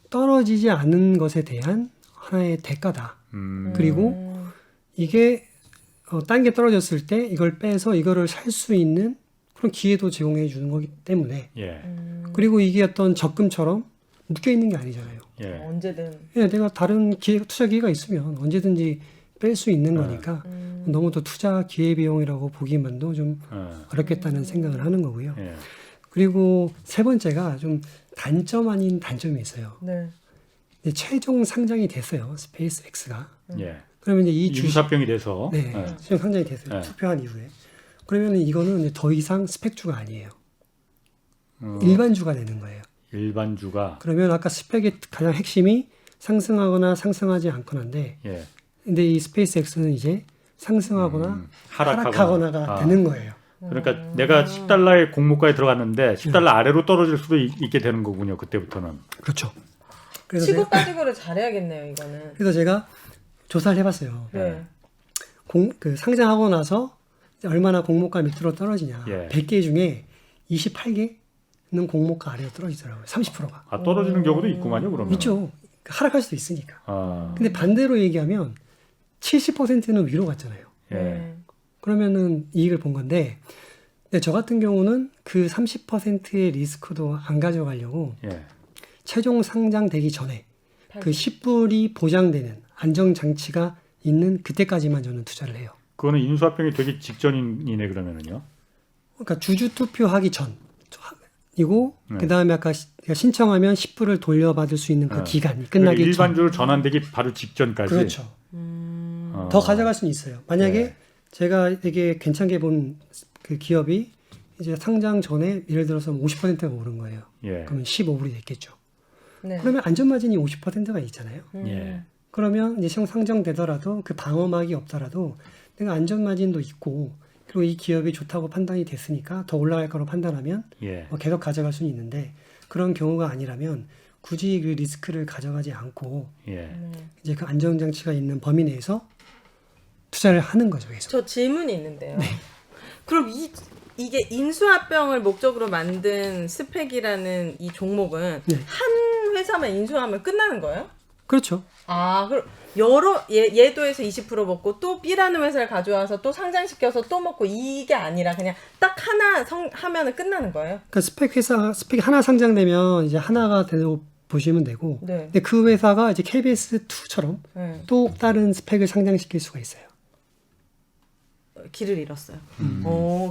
떨어지지 않은 것에 대한 하나의 대가다. 그리고 이게 딴 게 떨어졌을 때 이걸 빼서 이거를 살 수 있는 그런 기회도 제공해 주는 거기 때문에 예. 그리고 이게 어떤 적금처럼 묶여 있는 게 아니잖아요. 예. 언제든. 예, 내가 다른 투자 기회가 있으면 언제든지 뺄 수 있는 거니까 너무 또 투자 기회 비용이라고 보기만도 좀 어렵겠다는 생각을 하는 거고요. 예. 그리고 세 번째가 좀 단점 아닌 단점이 있어요. 네. 이제 최종 상장이 됐어요. 스페이스 X가. 예. 그러면 이제 이 주식 인수합병이 돼서 네, 예. 최종 상장이 됐어요. 네. 투표한 이후에. 그러면 이거는 이제 더 이상 스펙주가 아니에요. 어, 일반주가 되는 거예요. 일반주가 그러면 아까 스펙의 가장 핵심이 상승하거나 상승하지 않거나인데 예. 근데 이 스페이스 X는 이제 상승하거나 하락하거나. 하락하거나가 아. 되는 거예요. 그러니까 내가 10달러의 공모가에 들어갔는데 10달러 아래로 떨어질 수도 있게 되는 거군요. 그때부터는. 그렇죠. 그래서 치고 제가, 빠지고를 잘해야겠네요, 이거는. 그래서 제가 조사를 해봤어요. 네. 그 상장하고 나서 얼마나 공모가 밑으로 떨어지냐. 예. 100개 중에 28개는 공모가 아래로 떨어지더라고요. 30%가. 아, 떨어지는 경우도 있구만요. 그러면. 있죠. 하락할 수도 있으니까. 아. 근데 반대로 얘기하면 70%는 위로 갔잖아요. 예. 네. 그러면은 이익을 본 건데 근데 저 같은 경우는 그 30%의 리스크도 안 가져가려고 예. 최종 상장되기 전에 그 10불이 보장되는 안정장치가 있는 그때까지만 저는 투자를 해요. 그거는 인수합병이 되기 직전이네 그러면은요. 그러니까 주주 투표하기 전이고 네. 그다음에 아까 내가 신청하면 10불을 돌려받을 수 있는 그 네. 기간이 그러니까 끝나기 전. 일반주로 전환되기 바로 직전까지. 그렇죠. 어. 더 가져갈 수는 있어요. 만약에 네. 제가 되게 괜찮게 본 그 기업이 이제 상장 전에 예를 들어서 50%가 오른 거예요. 예. 그러면 15불이 됐겠죠. 네. 그러면 안전마진이 50%가 있잖아요. 예. 그러면 이제 상장되더라도 그 방어막이 없더라도 내가 안전마진도 있고 그리고 이 기업이 좋다고 판단이 됐으니까 더 올라갈 거로 판단하면 예. 뭐 계속 가져갈 수는 있는데 그런 경우가 아니라면 굳이 그 리스크를 가져가지 않고 예. 네. 이제 그 안정장치가 있는 범위 내에서 투자를 하는 거죠. 계속. 저 질문이 있는데요. 그럼 이게 인수합병을 목적으로 만든 스펙이라는 이 종목은 네. 한 회사만 인수하면 끝나는 거예요? 그렇죠. 아, 그럼 여러 예도에서 20% 먹고 또 B라는 회사를 가져와서 또 상장시켜서 또 먹고 이게 아니라 그냥 딱 하나 하면은 끝나는 거예요? 그러니까 스펙 하나 상장되면 이제 하나가 되고 보시면 되고 네. 근데 그 회사가 이제 KBS2처럼 네. 또 다른 스펙을 상장시킬 수가 있어요. 길을 잃었어요.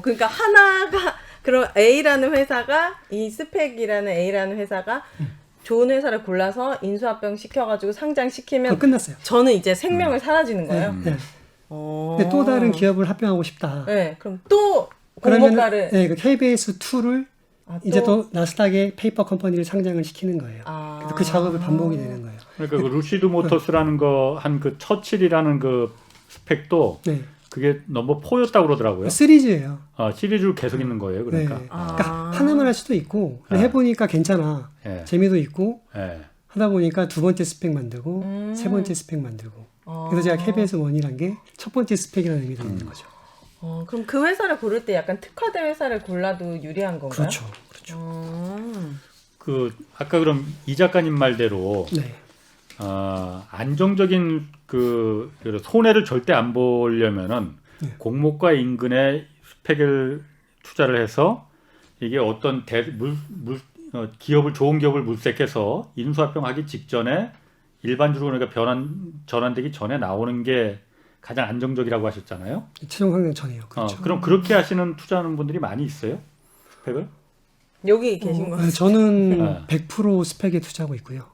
그러니까 하나가 그럼 A라는 회사가 이 스펙이라는 A라는 회사가 좋은 회사를 골라서 인수합병 시켜가지고 상장시키면 그거 끝났어요. 저는 이제 생명을 사라지는 거예요. 네. 근데 또 다른 기업을 합병하고 싶다. 네, 그럼 또 그러면 공모가를 네, 그 KBS2를 아, 이제 또 나스닥의 페이퍼 컴퍼니를 상장을 시키는 거예요. 아. 그래서 그 작업이 반복이 되는 거예요. 그러니까 그 루시드 모터스라는 거 한 그 처칠이라는 그 스펙도 네. 그게 넘버 4였다고 그러더라고요. 시리즈예요. 시리즈로 계속 있는 거예요. 그러니까. 네. 아. 그러니까 하나만 할 수도 있고 해보니까 괜찮아. 예. 재미도 있고 예. 하다 보니까 두 번째 스펙 만들고 세 번째 스펙 만들고 그래서 제가 KBS 1이란 게 첫 번째 스펙이라는 의미가 있는 거죠. 그럼 그 회사를 고를 때 약간 특화된 회사를 골라도 유리한 건가요? 그렇죠. 그렇죠. 그 아까 그럼 이 작가님 말대로 네. 안정적인 그 손해를 절대 안 보려면은 네. 공모가 인근에 스펙을 투자를 해서 이게 어떤 기업을 좋은 기업을 물색해서 인수합병하기 직전에 일반적으로 그러니까 전환되기 전에 나오는 게 가장 안정적이라고 하셨잖아요. 최종 상장 전이에요. 그렇죠. 그럼 그렇게 하시는 투자하는 분들이 많이 있어요? 스펙을? 여기 계신 거. 저는 100% 스펙에 투자하고 있고요.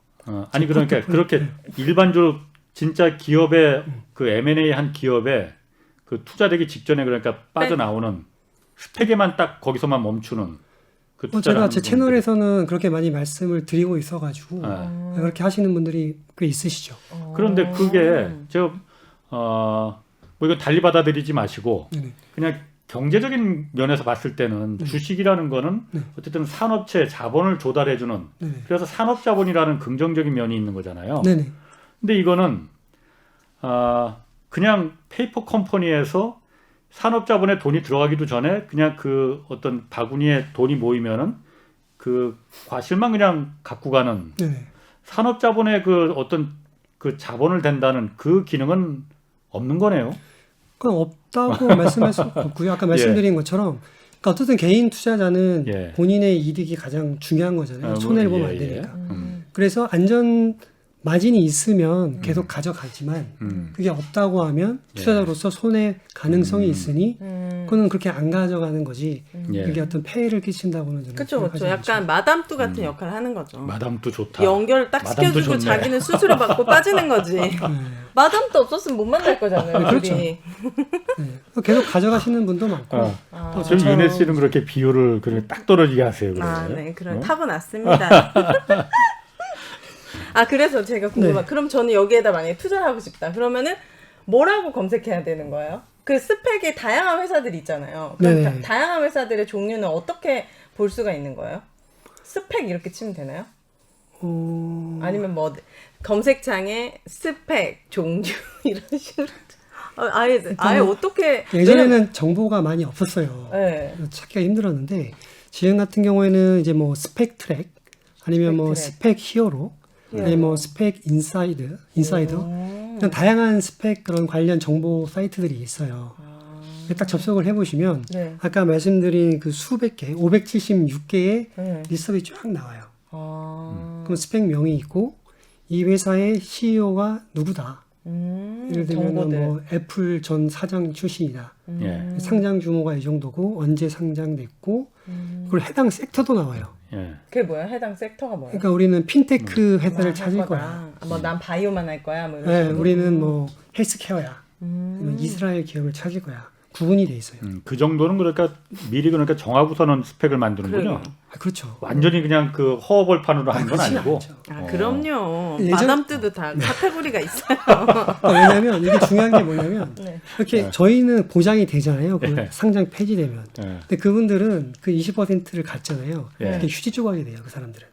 아니 그러니까 그렇게 일반적으로 진짜 기업의 그 M&A 한 기업에 그 투자되기 직전에 그러니까 빠져나오는 스펙에만 딱 거기서만 멈추는 그 투자를 제가 하는 제 분들이. 채널에서는 그렇게 많이 말씀을 드리고 있어가지고 네. 그렇게 하시는 분들이 꽤 있으시죠. 그런데 그게 제가 뭐 이거 달리 받아들이지 마시고 네네. 그냥 경제적인 면에서 봤을 때는 주식이라는 거는 네. 어쨌든 산업체 자본을 조달해주는 네네. 그래서 산업자본이라는 긍정적인 면이 있는 거잖아요. 네네. 근데 이거는 그냥 페이퍼 컴퍼니에서 산업자본에 돈이 들어가기도 전에 그냥 그 어떤 바구니에 돈이 모이면은 그 과실만 그냥 갖고 가는 네네. 산업자본의 그 어떤 그 자본을 댄다는 그 기능은 없는 거네요. 그건 없다고 말씀할 수 없고요. 아까 말씀드린 것처럼 그러니까 어쨌든 개인 투자자는 예. 본인의 이득이 가장 중요한 거잖아요. 손해를 보면 안 예. 되니까. 그래서 안전 마진이 있으면 계속 가져가지만 그게 없다고 하면 투자자로서 손해 가능성이 있으니 그거는 그렇게 안 가져가는 거지. 예. 그게 어떤 폐해를 끼친다고는 저는 그렇죠, 그렇죠. 생각하지 약간 마담뚜 같은 역할을 하는 거죠. 마담도 좋다. 연결 딱 마담도 시켜주고 좋네. 자기는 수수료 받고 빠지는 거지. 않죠. 마담도 없었으면 못 만날 거잖아요. 그렇죠. 둘이. 네. 계속 가져가시는 분도 많고 또 지금 저처럼- 윤혜 씨는 그렇게 비율을 그렇게 딱 떨어지게 하세요. 그래. 네, 그런 어? 타고났습니다. 그래서 제가 궁금한. 네. 그럼 저는 여기에다 만약에 투자를 하고 싶다. 그러면은 뭐라고 검색해야 되는 거예요? 그 스펙의 다양한 회사들이 있잖아요. 그럼 네네. 다양한 회사들의 종류는 어떻게 볼 수가 있는 거예요? 스펙 이렇게 치면 되나요? 아니면 뭐 검색창에 스펙 종류 이런 식으로 아예 어떻게 예전에는 정보가 많이 없었어요. 네. 찾기가 힘들었는데 지금 같은 경우에는 이제 뭐 스펙 트랙 아니면 뭐 스펙 스펙 히어로 아니면 뭐 스펙 인사이더 그냥 다양한 스펙 그런 관련 정보 사이트들이 있어요. 딱 접속을 해보시면 네. 아까 말씀드린 그 수백 개, 576개의 네. 리스트업이 쫙 나와요. 그럼 스펙명이 있고 이 회사의 CEO가 누구다. 예를 들면 정보들. 뭐 애플 전 사장 출신이다. 예. 상장 규모가 이 정도고 언제 상장됐고 그리고 해당 섹터도 나와요. 예. 그게 뭐야? 해당 섹터가 뭐야? 그러니까 우리는 핀테크 회사를 할 찾을 거다. 거야. 뭐난 바이오만 할 거야. 뭐 이런 네, 식으로. 우리는 뭐 헬스케어야. 아니면 이스라엘 기업을 찾을 거야. 구분이 돼 있어요. 그 정도는 그러니까 미리 그러니까 정하고서는 스펙을 만드는군요. 그래요. 그렇죠. 완전히 그냥 그 허벌판으로 하는 건 그렇진 아니고. 않죠. 그럼요. 예전- 마담뜨도 다 카테고리가 있어요. 왜냐하면 이게 중요한 게 뭐냐면 네. 이렇게 저희는 보장이 되잖아요. 그 예. 상장 폐지되면. 예. 근데 그분들은 그 20%를 갖잖아요. 예. 이렇게 휴지 조각이 돼요. 그 사람들은.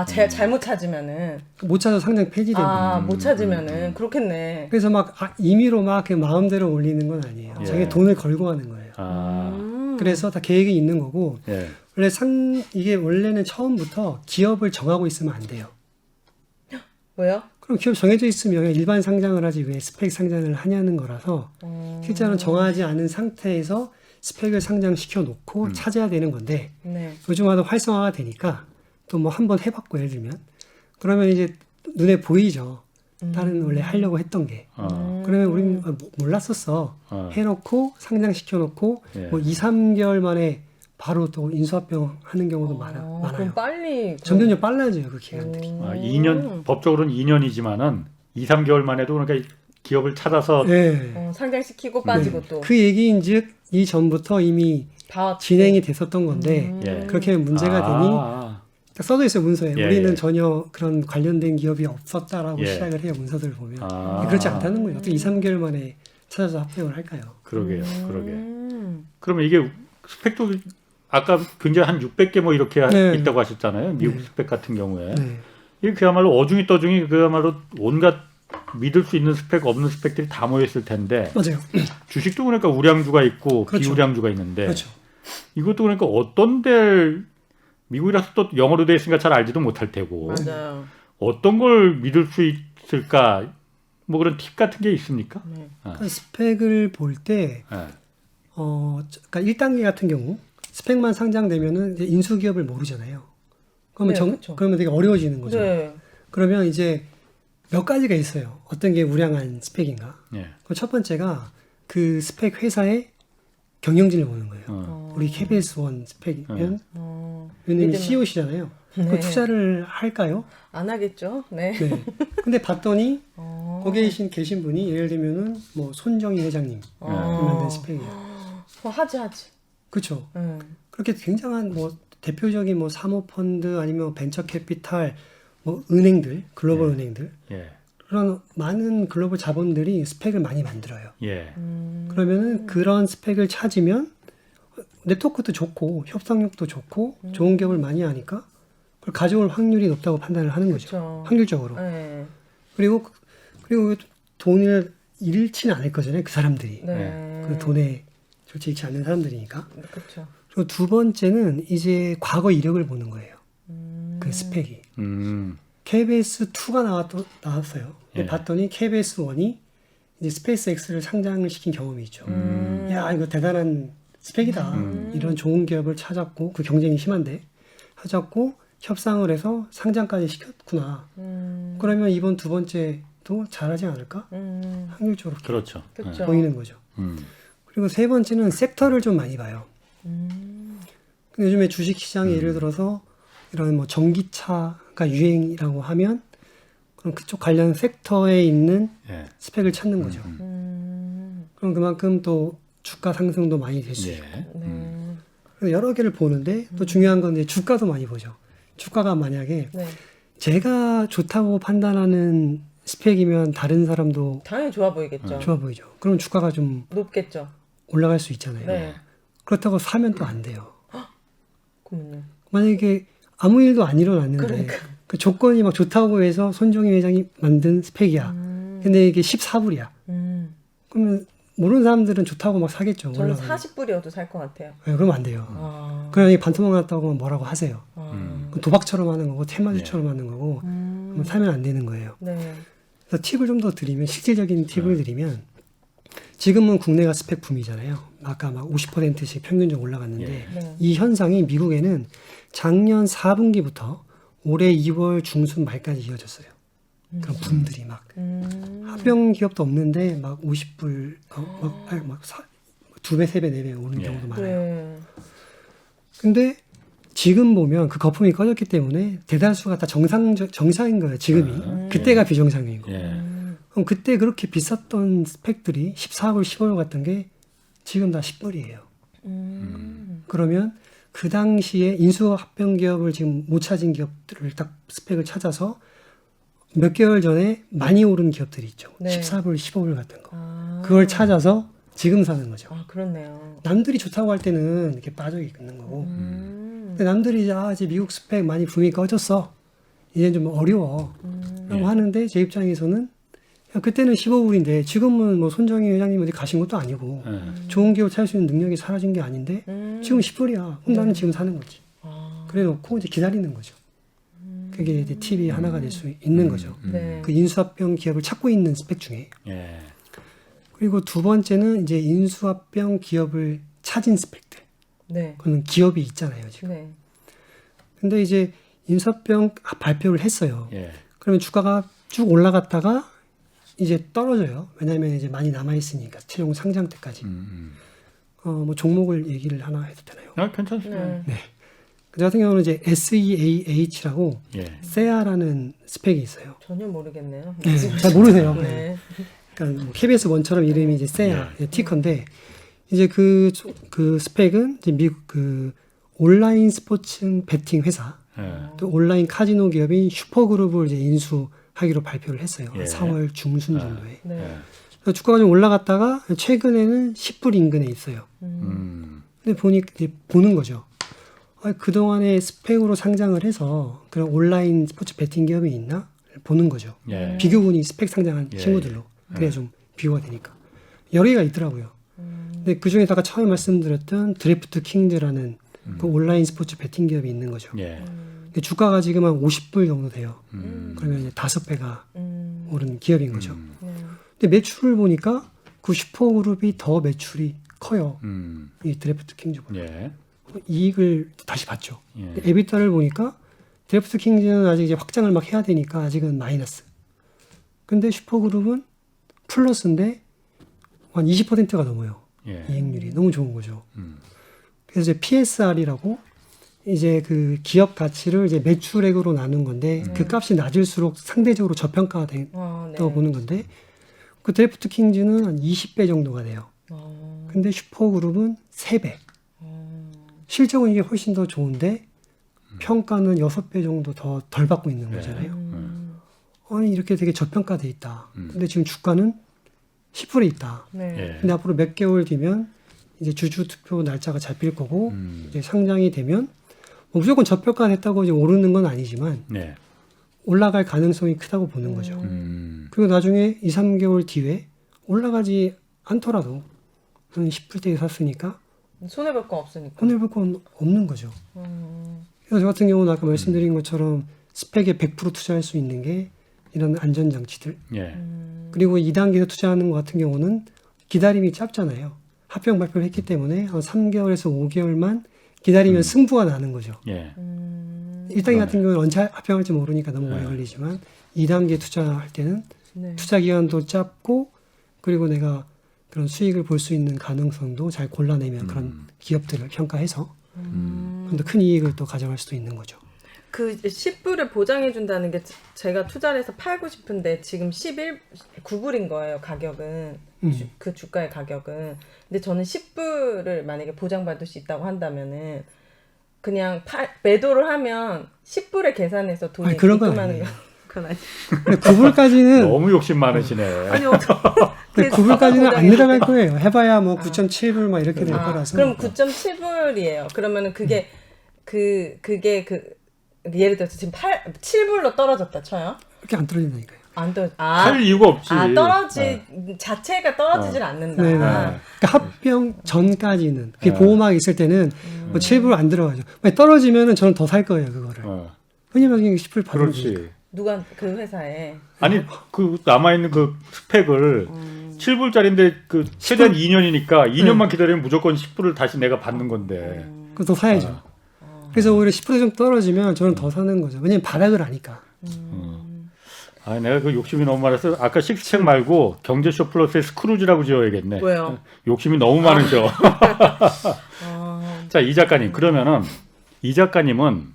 제가 잘못 찾으면은 못 찾아 상장 폐지되면. 못 찾으면은 그렇겠네. 그래서 막 임의로 막 그 마음대로 올리는 건 아니에요. 예. 자기 돈을 걸고 하는 거예요. 그래서 다 계획이 있는 거고 예. 원래 이게 원래는 처음부터 기업을 정하고 있으면 안 돼요. 왜요? 그럼 기업 정해져 있으면 일반 상장을 하지 왜 스펙 상장을 하냐는 거라서 실제로는 정하지 않은 상태에서 스펙을 상장시켜 놓고 찾아야 되는 건데 네. 요즘 와도 활성화가 되니까 또 뭐 한번 해봤고 예를 들면 그러면 이제 눈에 보이죠. 다른 원래 하려고 했던 게. 그러면 우리는 몰랐었어. 해놓고 상장시켜놓고 예. 뭐 2, 3개월 만에 바로 또 인수합병 하는 경우도 많아요. 그럼 빨리 점점 빨라져요 그 기간들이. 2년 법적으로는 2년이지만은 2, 3개월 만에도 그러니까 기업을 찾아서 네. 상장시키고 빠지고 또 그 얘기인즉 이전부터 이미 다 진행이 됐었던 건데 예. 그렇게 하면 문제가 되니 딱 써져 있어요 문서에. 예, 우리는 예. 전혀 그런 관련된 기업이 없었다라고 예. 시작을 해요 문서들을 보면. 아. 그렇지 않다는 거예요. 어떻게 2, 3개월 만에 찾아서 합병을 할까요? 그러게요. 그러게. 그러면 이게 스펙도 아까 굉장히 한 600개 뭐 이렇게 네. 있다고 하셨잖아요. 미국 네. 스펙 같은 경우에. 네. 이게 그야말로 어중이 떠중이 그야말로 온갖 믿을 수 있는 스펙 없는 스펙들이 다 모여 있을 텐데 맞아요. 주식도 그러니까 우량주가 있고 그렇죠. 비우량주가 있는데 그렇죠. 이것도 그러니까 어떤 데를 미국이라서 또 영어로 돼 있으니까 잘 알지도 못할 테고 맞아요. 어떤 걸 믿을 수 있을까? 뭐 그런 팁 같은 게 있습니까? 네. 그러니까 스펙을 볼 때 예. 그러니까 1단계 같은 경우 스펙만 상장되면은 이제 인수기업을 모르잖아요. 그러면 네, 그쵸. 그러면 되게 어려워지는 거죠. 네. 그러면 이제 몇 가지가 있어요. 어떤 게 우량한 스펙인가? 예. 그럼 첫 번째가 그 스펙 회사의 경영진을 보는 거예요. 우리 KBS 원 스펙이면 왜냐면 믿으면- CEO시잖아요. 네. 그 투자를 할까요? 안 하겠죠. 네. 네. 근데 봤더니 거기에 계신 분이 예를 들면은 뭐 손정희 회장님 만든 스펙이에요. 하지. 그렇죠. 네. 그렇게 굉장한 뭐 대표적인 뭐 사모펀드 아니면 벤처 캐피탈 뭐 은행들 글로벌 은행들 예. 그런 많은 글로벌 자본들이 스펙을 많이 만들어요. 예. 그러면은 그런 스펙을 찾으면 네트워크도 좋고 협상력도 좋고 좋은 기업을 많이 하니까 그걸 가져올 확률이 높다고 판단을 하는 거죠. 그쵸. 확률적으로. 네. 그리고 돈을 잃지는 않을 거잖아요. 그 사람들이. 네. 그 돈에 절제 잃지 않는 사람들이니까. 그렇죠. 그리고 두 번째는 이제 과거 이력을 보는 거예요. 그 스펙이. KBS 2가 나왔어요. 근데 예. 봤더니 KBS 1이 이제 스페이스 X를 상장을 시킨 경험이 있죠. 야, 이거 대단한 스펙이다. 이런 좋은 기업을 찾았고, 그 경쟁이 심한데, 찾았고, 협상을 해서 상장까지 시켰구나. 그러면 이번 두 번째도 잘하지 않을까? 확률적으로 그렇죠. 그렇죠. 보이는 거죠. 그리고 세 번째는 섹터를 좀 많이 봐요. 근데 요즘에 주식 시장에 예를 들어서 이런 뭐 전기차가 유행이라고 하면 그럼 그쪽 관련 섹터에 있는 예. 스펙을 찾는 거죠. 그럼 그만큼 또 주가 상승도 많이 될 수 있고. 예. 네. 그래서 여러 개를 보는데 또 중요한 건 이제 주가도 많이 보죠. 주가가 만약에 네. 제가 좋다고 판단하는 스펙이면 다른 사람도 당연히 좋아 보이겠죠. 좋아 보이죠. 그럼 주가가 좀 높겠죠. 올라갈 수 있잖아요. 네. 그렇다고 사면 또 안 돼요. 그러면요. 만약에 아무 일도 안 일어났는데 그러니까. 그 조건이 막 좋다고 해서 손정희 회장이 만든 스펙이야. 근데 이게 14불이야. 그러면 모르는 사람들은 좋다고 막 사겠죠. 저는 올라가면. 40불이어도 살 것 같아요. 네, 그러면 안 돼요. 아. 그냥 이 반토막 났다고 뭐라고 하세요. 아. 그건 도박처럼 하는 거고 테마주처럼 하는 거고 그러면 사면 안 되는 거예요. 네. 그래서 팁을 좀 더 드리면 실질적인 팁을 드리면 지금은 국내가 스펙 붐이잖아요. 아까 막 50%씩 평균적으로 올라갔는데 네. 이 현상이 미국에는 작년 4분기부터 올해 2월 중순 말까지 이어졌어요. 그런 붐들이 막 합병 기업도 없는데 막 50불 막 2배, 3배, 4배 오는 예. 경우도 많아요. 네. 근데 지금 보면 그 거품이 꺼졌기 때문에 대다수가 다 정상인 거예요. 지금이. 그때가 비정상이고. 예. 그럼 그때 그렇게 비쌌던 스펙들이 14불, 15불 같은 게 지금 다 10불이에요. 그러면 그 당시에 인수합병 기업을 지금 못 찾은 기업들을 딱 스펙을 찾아서 몇 개월 전에 많이 오른 기업들이 있죠. 네. 14불, 15불 같은 거. 아. 그걸 찾아서 지금 사는 거죠. 아, 그렇네요. 남들이 좋다고 할 때는 이렇게 빠져 있는 거고. 근데 남들이 이제 미국 스펙 많이 붐이 꺼졌어. 이제 좀 어려워. 라고 하는데 제 입장에서는 야, 그때는 15불인데 지금은 뭐 손정희 회장님 어디 가신 것도 아니고 좋은 기업 찾을 수 있는 능력이 사라진 게 아닌데 지금 10불이야. 그럼 나는 지금 사는 거지. 그래 놓고 이제 기다리는 거죠. 그게 이제 팁이 하나가 될 수 있는 거죠. 네. 그 인수합병 기업을 찾고 있는 스펙 중에. 예. 그리고 두 번째는 이제 인수합병 기업을 찾은 스펙들. 네. 그건 기업이 있잖아요, 지금. 네. 근데 이제 인수합병 발표를 했어요. 예. 그러면 주가가 쭉 올라갔다가 이제 떨어져요. 왜냐하면 이제 많이 남아있으니까 최종 상장 때까지. 뭐 종목을 얘기를 하나 해도 되나요? 아, 괜찮습니다. 네. 그 같은 경우는 이제 SEAH라고 예. 세아라는 스펙이 있어요. 전혀 모르겠네요. 네, 잘 모르세요. 네. 그러니까 뭐 KBS 원처럼 이름이 이제 세아 티커인데 이제 그 스펙은 이제 미국 그 온라인 스포츠 베팅 회사 예. 또 온라인 카지노 기업인 슈퍼그룹을 이제 인수하기로 발표를 했어요. 예. 4월 중순 정도에. 네. 예. 그래서 주가가 좀 올라갔다가 최근에는 10불 인근에 있어요. 근데 이제 보는 거죠. 그동안에 스펙으로 상장을 해서 그런 온라인 스포츠 베팅 기업이 있나? 보는 거죠. 예. 비교군이 스펙 상장한 예. 친구들로. 그래야 좀 비교가 되니까. 여러 개가 있더라고요. 근데 그 중에다가 처음에 말씀드렸던 드래프트 킹즈라는 그 온라인 스포츠 베팅 기업이 있는 거죠. 예. 근데 주가가 지금 한 50불 정도 돼요. 그러면 이제 5배가 오른 기업인 거죠. 네. 근데 매출을 보니까 그 슈퍼그룹이 더 매출이 커요. 이 드래프트 킹즈보다. 예. 이익을 다시 봤죠. 예. 에비타를 보니까 드래프트 킹즈는 아직 이제 확장을 막 해야 되니까 아직은 마이너스. 근데 슈퍼그룹은 플러스인데 한 20%가 넘어요. 예. 이익률이 너무 좋은 거죠. 그래서 이제 PSR이라고 이제 그 기업 가치를 이제 매출액으로 나눈 건데 그 값이 낮을수록 상대적으로 저평가가 된다고 네. 보는 건데 그 드래프트 킹즈는 한 20배 정도가 돼요. 근데 슈퍼그룹은 3배. 실적은 이게 훨씬 더 좋은데 평가는 6배 정도 더 덜 받고 있는 거잖아요. 아니 이렇게 되게 저평가돼 있다. 근데 지금 주가는 10불에 있다. 네. 예. 근데 앞으로 몇 개월 뒤면 이제 주주 투표 날짜가 잡힐 거고 이제 상장이 되면 뭐 무조건 저평가됐다고 이제 오르는 건 아니지만 네. 올라갈 가능성이 크다고 보는 거죠. 그리고 나중에 2, 3개월 뒤에 올라가지 않더라도 한 10불대에 샀으니까 손해볼 거 없으니까. 손해볼 건 없는 거죠. 그래서 저 같은 경우는 아까 말씀드린 것처럼 스펙에 100% 투자할 수 있는 게 이런 안전장치들. 예. 그리고 2단계에서 투자하는 것 같은 경우는 기다림이 짧잖아요. 합병 발표를 했기 때문에 한 3개월에서 5개월만 기다리면 승부가 나는 거죠. 예. 1단계 같은 경우는 언제 합병할지 모르니까 너무 오래 걸리지만 2단계 투자할 때는 네. 투자 기간도 짧고 그리고 내가 그런 수익을 볼 수 있는 가능성도 잘 골라내면 그런 기업들을 평가해서 좀 더 큰 이익을 또 가져갈 수도 있는 거죠. 그 10불을 보장해 준다는 게 제가 투자를 해서 팔고 싶은데 지금 9불인 거예요, 가격은. 그 주가의 가격은. 근데 저는 10불을 만약에 보장받을 수 있다고 한다면은 그냥 매도를 하면 10불에 계산해서 돈이 아니, 그런 건 입금하는 아니에요. 거. 그건 아니. 근데 9불까지는 너무 욕심 많으시네. 아니 어떻게 9불까지는 안 내려갈 거예요. 해봐야 뭐 9.7불 막 이렇게 될 거라서. 그럼 9.7불이에요. 그러면은 그게 예를 들어서 지금 7불로 떨어졌다 쳐요. 이렇게 안 떨어진다니까요. 안 떨어. 할 이유가 없지. 자체가 떨어지질 않는다. 네. 그러니까 합병 전까지는 그게 보호막이 있을 때는 뭐 7불 안 들어가죠. 만약 떨어지면은 저는 더 살 거예요, 그거를. 왜냐면 이게 10불 받는 거니까. 그렇지. 누가 그 회사에 아니 그 남아있는 그 스펙을 7불짜리인데 그 최대한 2년이니까 2년만 기다리면 무조건 10불을 다시 내가 받는 건데. 그거 더 사야죠. 그래서 오히려 10% 좀 떨어지면 저는 더 사는 거죠. 왜냐면 바닥을 아니까. 아, 내가 그 욕심이 너무 많아서 아까 식스책 말고 경제쇼 플러스의 스크루지라고 지어야겠네. 왜요? 욕심이 너무 많으셔. 자, 이 작가님. 그러면은 이 작가님은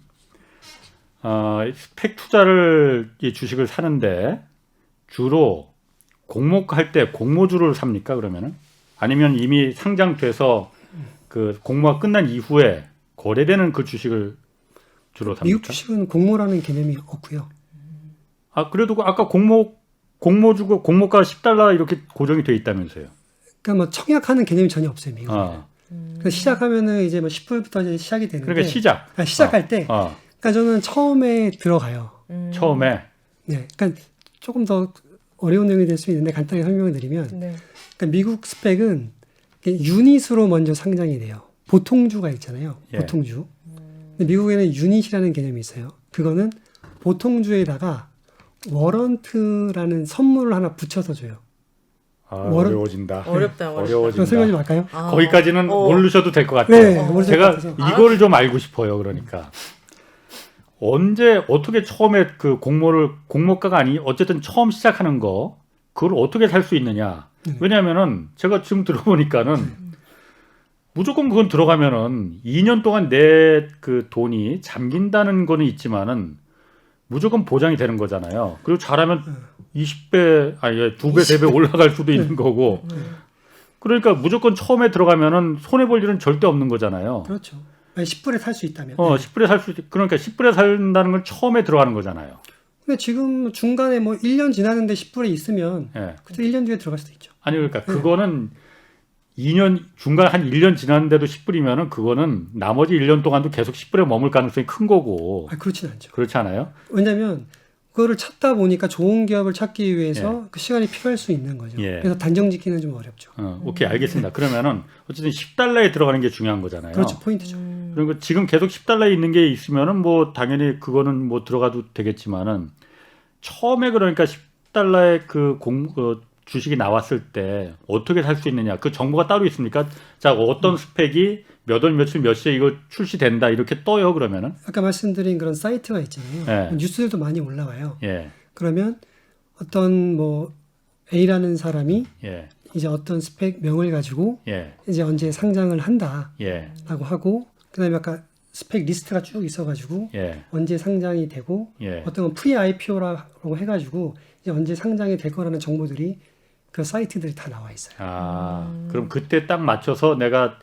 스펙 투자를 이 주식을 사는데 주로 공모할 때 공모주를 삽니까? 그러면은 아니면 이미 상장돼서 그 공모가 끝난 이후에 거래되는 그 주식을 주로 삽니까? 미국 주식은 공모라는 개념이 없고요. 아, 그래도 아까 공모주고 공모가 $10 이렇게 고정이 돼 있다면서요. 그러니까 뭐 청약하는 개념이 전혀 없어요, 미국은. 아, 그래서 시작하면은 이제 뭐 10불부터 이제 시작이 되는데. 그러니까 시작할 때. 그러니까 저는 처음에 들어가요. 처음에. 네. 그러니까 조금 더 어려운 내용이 될 수 있는데 간단히 설명을 드리면 네. 그러니까 미국 스펙은 유닛으로 먼저 상장이 돼요. 보통주가 있잖아요. 예. 보통주. 근데 미국에는 유닛이라는 개념이 있어요. 그거는 보통주에다가 워런트라는 선물을 하나 붙여서 줘요. 아, 어려워진다. 어렵다. 그럼 설명 좀 할까요? 거기까지는 모르셔도 될 것 같아요. 네, 모르실 것 제가 같아서. 이거를 좀 알고 싶어요. 그러니까 언제 어떻게 처음에 그 공모가가 아니 어쨌든 처음 시작하는 거 그걸 어떻게 살 수 있느냐? 왜냐하면은 제가 지금 들어보니까는 무조건 그건 들어가면은 2년 동안 내 그 돈이 잠긴다는 거는 있지만은 무조건 보장이 되는 거잖아요. 그리고 잘하면 20배, 아니 2배, 3배 올라갈 수도 있는 거고. 그러니까 무조건 처음에 들어가면은 손해 볼 일은 절대 없는 거잖아요. 그렇죠. 10불에 살 수 있다면. 10불에 살 수 그러니까 10불에 산다는 건 처음에 들어가는 거잖아요. 근데 지금 중간에 뭐 1년 지났는데 10불에 있으면 예. 그때 1년 뒤에 들어갈 수도 있죠. 아니 그러니까 그거는 2년 중간 한 1년 지났는데도 10불이면은 그거는 나머지 1년 동안도 계속 10불에 머물 가능성이 큰 거고. 그렇진 않죠. 그렇지 않아요? 왜냐하면 그거를 찾다 보니까 좋은 기업을 찾기 위해서 그 시간이 필요할 수 있는 거죠. 예. 그래서 단정 짓기는 좀 어렵죠. 오케이 알겠습니다. 그러면은 어쨌든 $10에 들어가는 게 중요한 거잖아요. 그렇죠. 포인트죠. 그리고 지금 계속 10달러에 있는 게 있으면은 뭐 당연히 그거는 뭐 들어가도 되겠지만은 처음에 그러니까 10달러에 그 주식이 나왔을 때 어떻게 살 수 있느냐 그 정보가 따로 있습니까? 자 어떤 스펙이 몇 월 며칠 몇 시에 이거 출시된다 이렇게 떠요 그러면은? 아까 말씀드린 그런 사이트가 있잖아요. 네. 뉴스들도 많이 올라와요. 예. 그러면 어떤 뭐 A라는 사람이 예. 이제 어떤 스펙명을 가지고 예. 이제 언제 상장을 한다라고 예. 하고 그다음에 아까 스펙 리스트가 쭉 있어가지고 예. 언제 상장이 되고 예. 어떤 건 프리 IPO라고 해가지고 이제 언제 상장이 될 거라는 정보들이 그 사이트들이 다 나와 있어요. 그럼 그때 딱 맞춰서 내가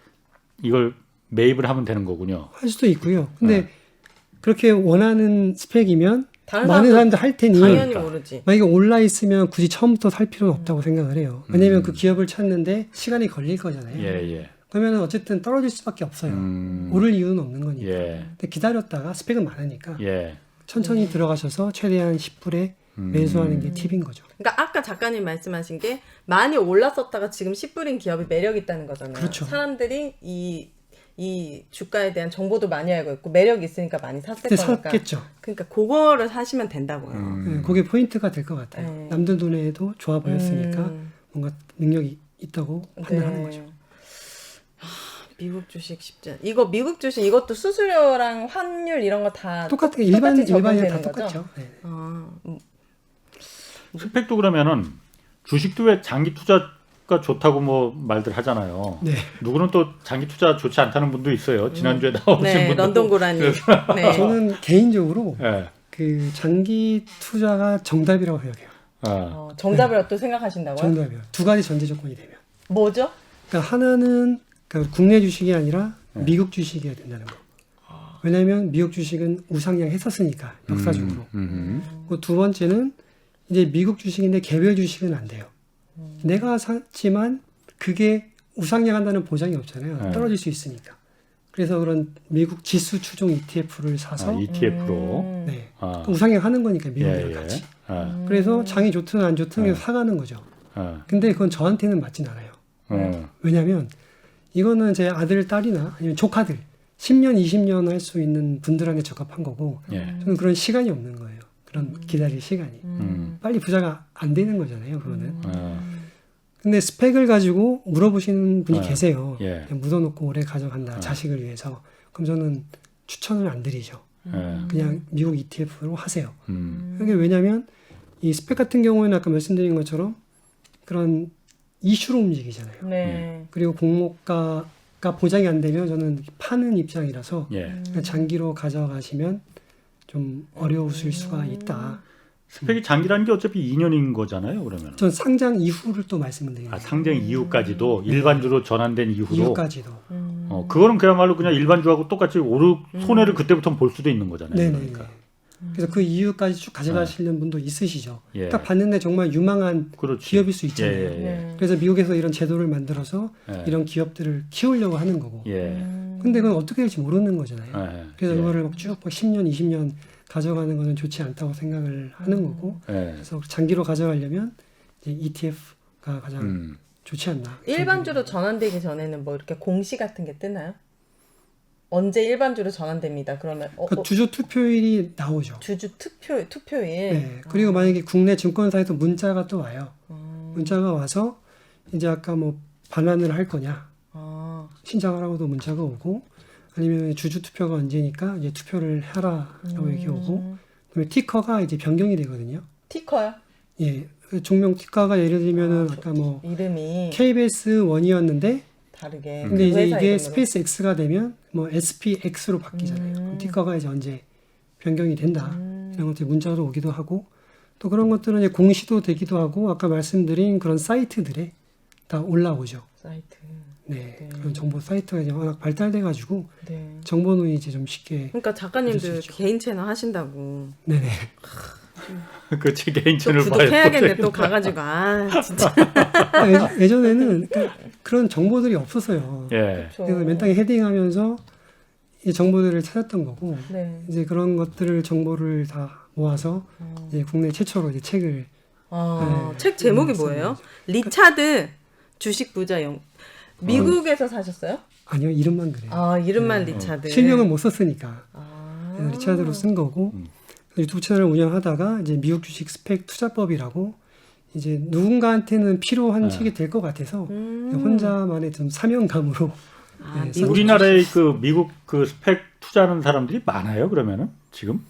이걸 매입을 하면 되는 거군요. 할 수도 있고요. 근데 그렇게 원하는 스펙이면 다른 많은 사람들 할 테니 당연히 그러니까. 모르지. 만약에 올라 있으면 굳이 처음부터 살 필요는 없다고 생각을 해요. 왜냐하면 그 기업을 찾는데 시간이 걸릴 거잖아요. 예. 그러면 어쨌든 떨어질 수밖에 없어요. 음. 오를 이유는 없는 거니까. 예. 근데 기다렸다가 스펙은 많으니까 예. 천천히 들어가셔서 최대한 10불에 매수하는 게 팁인 거죠. 그러니까 아까 작가님 말씀하신 게 많이 올랐었다가 지금 10불인 기업이 매력 있다는 거잖아요. 그렇죠. 사람들이 이 주가에 대한 정보도 많이 알고 있고 매력이 있으니까 많이 샀을 그때 거니까. 샀겠죠. 그러니까 그거를 사시면 된다고요. 네, 그게 포인트가 될 것 같아요. 네. 남들 눈에도 좋아 보였으니까 뭔가 능력이 있다고 판단하는 거죠. 미국 주식 쉽지 않. 이거 미국 주식 이것도 수수료랑 환율 이런 거 다 똑같은 일반이랑 다 적용되는 거죠? 똑같죠. 네. 스펙도 그러면은 주식도 왜 장기 투자가 좋다고 뭐 말들 하잖아요. 네. 누구는 또 장기 투자 좋지 않다는 분도 있어요. 지난주에 나오신 네, 분도. 런던 고라니. 네. 저는 개인적으로 예. 그 장기 투자가 정답이라고 생각해요. 정답을 또 생각하신다고요? 정답이요. 두 가지 전제 조건이 되면. 뭐죠? 그러니까 하나는 그러니까 국내 주식이 아니라 미국 주식이어야 된다는 거. 왜냐하면 미국 주식은 우상향 했었으니까 역사적으로. 그리고 두 번째는 이제 미국 주식인데 개별 주식은 안 돼요. 내가 샀지만 그게 우상향한다는 보장이 없잖아요. 떨어질 수 있으니까. 그래서 그런 미국 지수 추종 ETF를 사서 ETF로. 네. 우상향하는 거니까 미국이랑 같이. 그래서 장이 좋든 안 좋든 계속 사가는 거죠. 근데 그건 저한테는 맞진 않아요. 왜냐하면 이거는 제 아들, 딸이나 아니면 조카들 10년, 20년 할 수 있는 분들한테 적합한 거고 저는 그런 시간이 없는 거예요. 그런 기다릴 시간이. 빨리 부자가 안 되는 거잖아요. 그거는. 근데 스펙을 가지고 물어보시는 분이 계세요. 그냥 묻어놓고 오래 가져간다. 자식을 위해서. 그럼 저는 추천을 안 드리죠. 그냥 미국 ETF로 하세요. 이게 왜냐하면 이 스펙 같은 경우에는 아까 말씀드린 것처럼 그런 이슈로 움직이잖아요. 네. 그리고 공모가가 보장이 안 되면 저는 파는 입장이라서 그냥 장기로 가져가시면 좀 어려우실 수가 있다. 스펙이 장기라는 게 어차피 2년인 거잖아요. 그러면. 전 상장 이후를 또 말씀을 드리는 상장 이후까지도 일반주로 전환된 이후로. 이후까지도. 그거는 그야말로 그냥 일반주하고 똑같이 손해를 그때부터 볼 수도 있는 거잖아요. 네네네. 그러니까. 그래서 그 이유까지 쭉 가져가시는 분도 있으시죠. 예. 딱 봤는데 정말 유망한 그렇지. 기업일 수 있잖아요. 네. 그래서 미국에서 이런 제도를 만들어서 이런 기업들을 키우려고 하는 거고. 근데 그건 어떻게 될지 모르는 거잖아요. 그래서 그거를 막 쭉 10년, 20년 가져가는 거는 좋지 않다고 생각을 하는 거고. 그래서 장기로 가져가려면 이제 ETF가 가장 좋지 않나. 일반주로 전환되기 전에는 뭐 이렇게 공시 같은 게 뜨나요? 언제 일반주로 전환됩니다. 그러면 그러니까 주주 투표일이 나오죠. 주주 투표일. 네. 그리고 만약에 국내 증권사에서 문자가 또 와요. 문자가 와서 이제 아까 뭐 반환을 할 거냐 신청하라고도 문자가 오고 아니면 주주 투표가 언제니까 이제 투표를 하라라고 얘기 오고 그다음에 티커가 이제 변경이 되거든요. 티커요? 예. 종명 티커가 예를 들면은 아까 뭐 이름이 KBS 1이었는데 다르게. 근데 이제 회사 이게 이름으로. 스페이스 X가 되면 뭐 SPX로 바뀌잖아요. 그럼 티커가 이제 언제 변경이 된다. 이런 것들이 문자로 오기도 하고 또 그런 것들은 이제 공시도 되기도 하고 아까 말씀드린 그런 사이트들에 다 올라오죠. 사이트. 네. 그런 정보 사이트가 이제 워낙 발달돼 가지고 네. 정보는 이제 좀 쉽게 그러니까 작가님도 얻을 수 있죠. 개인 채널 하신다고. 네네. 그치 개인 또 채널 구독해야겠네. 또 가가지고 진짜. 예전에는 그런 정보들이 없었어요. 예. 그래서 맨땅에 헤딩하면서 이 정보들을 찾았던 거고 네. 이제 그런 것들을 정보를 다 모아서 이제 국내 최초로 이제 책을 책 제목이 뭐예요? 리차드 주식 부자 영. 미국에서 사셨어요? 아니요, 이름만 그래요. 아, 이름만 리차드. 실명은 못 썼으니까 아. 리차드로 쓴 거고 유튜브 채널을 운영하다가 이제 미국 주식 스펙 투자법이라고 이제 누군가한테는 필요한 책이 될 것 같아서 혼자만의 좀 사명감으로 아, 네, 미국 우리나라에 그 미국 그 스펙 투자하는 사람들이 많아요. 그러면은 지금?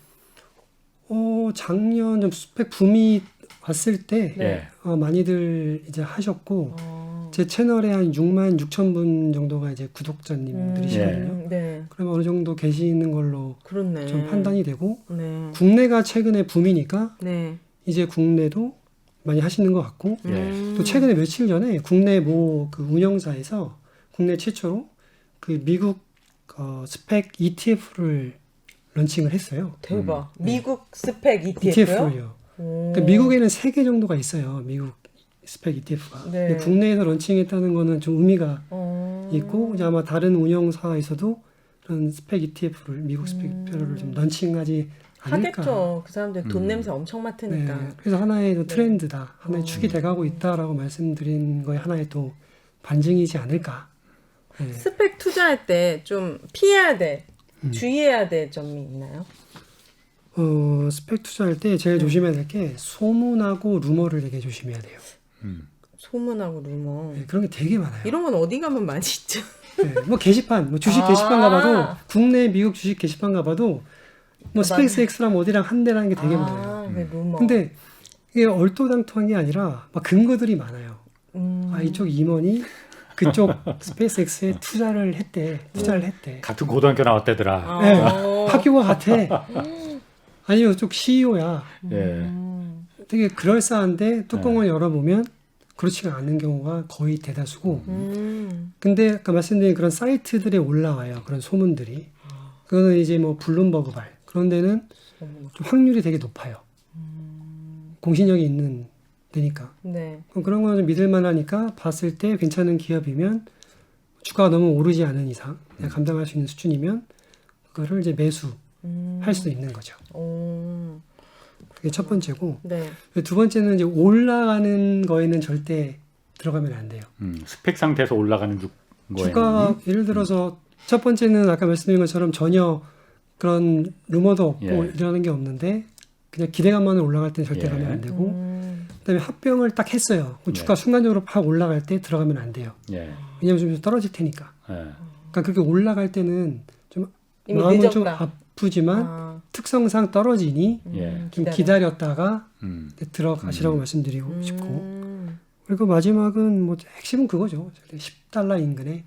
작년 좀 스펙 붐이 왔을 때 네. 많이들 이제 하셨고 어. 제 채널에 한 6만 6천 분 정도가 이제 구독자님들이시거든요. 네. 그러면 어느 정도 계시는 걸로 그렇네. 좀 판단이 되고 네. 국내가 최근에 붐이니까 네. 이제 국내도 많이 하시는 것 같고 예. 또 최근에 며칠 전에 국내 모 그 운영사에서 국내 최초로 그 미국 스펙 ETF를 런칭을 했어요. 대박. 미국 스펙 ETF요? ETF를요. 그러니까 미국에는 3개 정도가 있어요. 미국 스펙 ETF가. 네. 근데 국내에서 런칭했다는 거는 좀 의미가 어. 있고 이제 아마 다른 운영사에서도 그런 스펙 ETF를 미국 스펙 ETF를 좀 런칭하지 않을까. 하겠죠. 그 사람들 돈 냄새 엄청 맡으니까. 네. 그래서 하나의 또 트렌드다, 하나의 축이 돼가고 있다라고 말씀드린 거에 하나의 또 반증이지 않을까. 네. 스펙 투자할 때 좀 피해야 돼, 주의해야 될 점이 있나요? 스펙 투자할 때 제일 조심해야 될 게 소문하고 루머를 되게 조심해야 돼요. 소문하고 루머. 네, 그런 게 되게 많아요. 이런 건 어디 가면 많이 있죠. 네, 뭐 게시판, 뭐 주식 아. 게시판 가봐도 국내 미국 주식 게시판 가봐도 뭐 스페이스X랑 어디랑 한대라는 게 되게 많아요. 그 루머. 근데 이게 얼토당토한 게 아니라 막 근거들이 많아요. 이쪽 임원이 그쪽 스페이스X에 투자를 했대. 같은 고등학교 나왔대더라. 아. 네, 학교가 같아. 아니면 이쪽 CEO야. 예. 되게 그럴싸한데 뚜껑을 열어보면 그렇지가 않은 경우가 거의 대다수고. 근데 아까 말씀드린 그런 사이트들에 올라와요. 그런 소문들이. 그거는 이제 뭐 블룸버그발 그런 데는 좀 확률이 되게 높아요. 공신력이 있는 데니까. 네. 그럼 그런 거는 좀 믿을만하니까 봤을 때 괜찮은 기업이면 주가가 너무 오르지 않은 이상 내가 감당할 수 있는 수준이면 그거를 이제 매수할 수 있는 거죠. 오. 그게 첫 번째고 네. 두 번째는 이제 올라가는 거에는 절대 들어가면 안 돼요. 스펙 상태에서 올라가는 거예요. 주가가 예를 들어서 첫 번째는 아까 말씀드린 것처럼 전혀 그런 루머도 없고 예. 이러는 게 없는데 그냥 기대감만으로 올라갈 때는 절대 예. 가면 안 되고 그다음에 합병을 딱 했어요. 그럼 주가 순간적으로 팍 올라갈 때 들어가면 안 돼요. 예. 왜냐면 좀 떨어질 테니까. 예. 그러니까 그렇게 올라갈 때는 좀 이미 마음은 늦었다. 좀 아프지만 특성상 떨어지니 예. 좀 기다렸다가 들어가시라고 음. 말씀드리고 싶고 그리고 마지막은 뭐 핵심은 그거죠. $10 인근에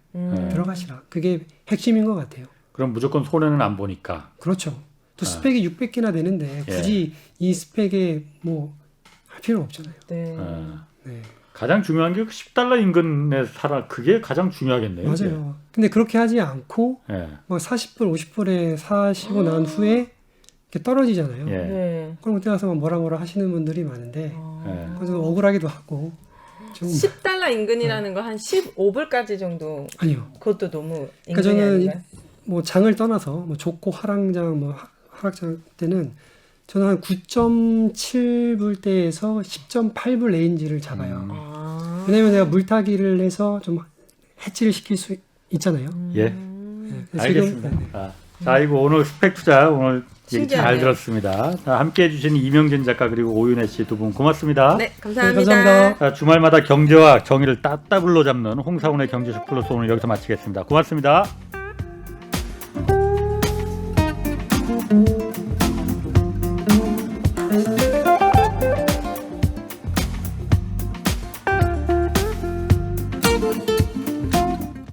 들어가시라. 그게 핵심인 것 같아요. 그럼 무조건 손해는 안 보니까. 그렇죠. 또 스펙이 600개나 되는데 굳이 이 스펙에 뭐 할 필요 없잖아요. 네. 네. 가장 중요한 게 $10 인근에 살아. 그게 가장 중요하겠네요. 맞아요. 근데 그렇게 하지 않고 예. 뭐 40불, 50불에 사시고 난 후에 이렇게 떨어지잖아요. 예. 네. 그럼 그때 가서 막 뭐라 하시는 분들이 많은데 예. 그래서 억울하기도 하고 좀 $10 인근이라는 거 한 15불까지 정도. 아니요. 그것도 너무 인근이 그러니까 저는 아닌가요? 뭐 장을 떠나서 뭐 좋고 하락장 뭐 하락장 때는 저는 한 9.7불대에서 10.8불 레인지를 잡아요. 아. 왜냐면 내가 물타기를 해서 좀 해치를 시킬 수 있잖아요. 예. 네, 그래서 알겠습니다. 지금, 네. 자, 이거 오늘 스펙 투자 오늘 얘기 잘 신기하네요. 들었습니다. 자, 함께 해주신 이명진 작가 그리고 오윤혜 씨 두 분 고맙습니다. 네, 감사합니다. 네, 감사합니다. 자, 주말마다 경제와 정의를 따따블로 잡는 홍사훈의 경제쇼 플러스 오늘 여기서 마치겠습니다. 고맙습니다.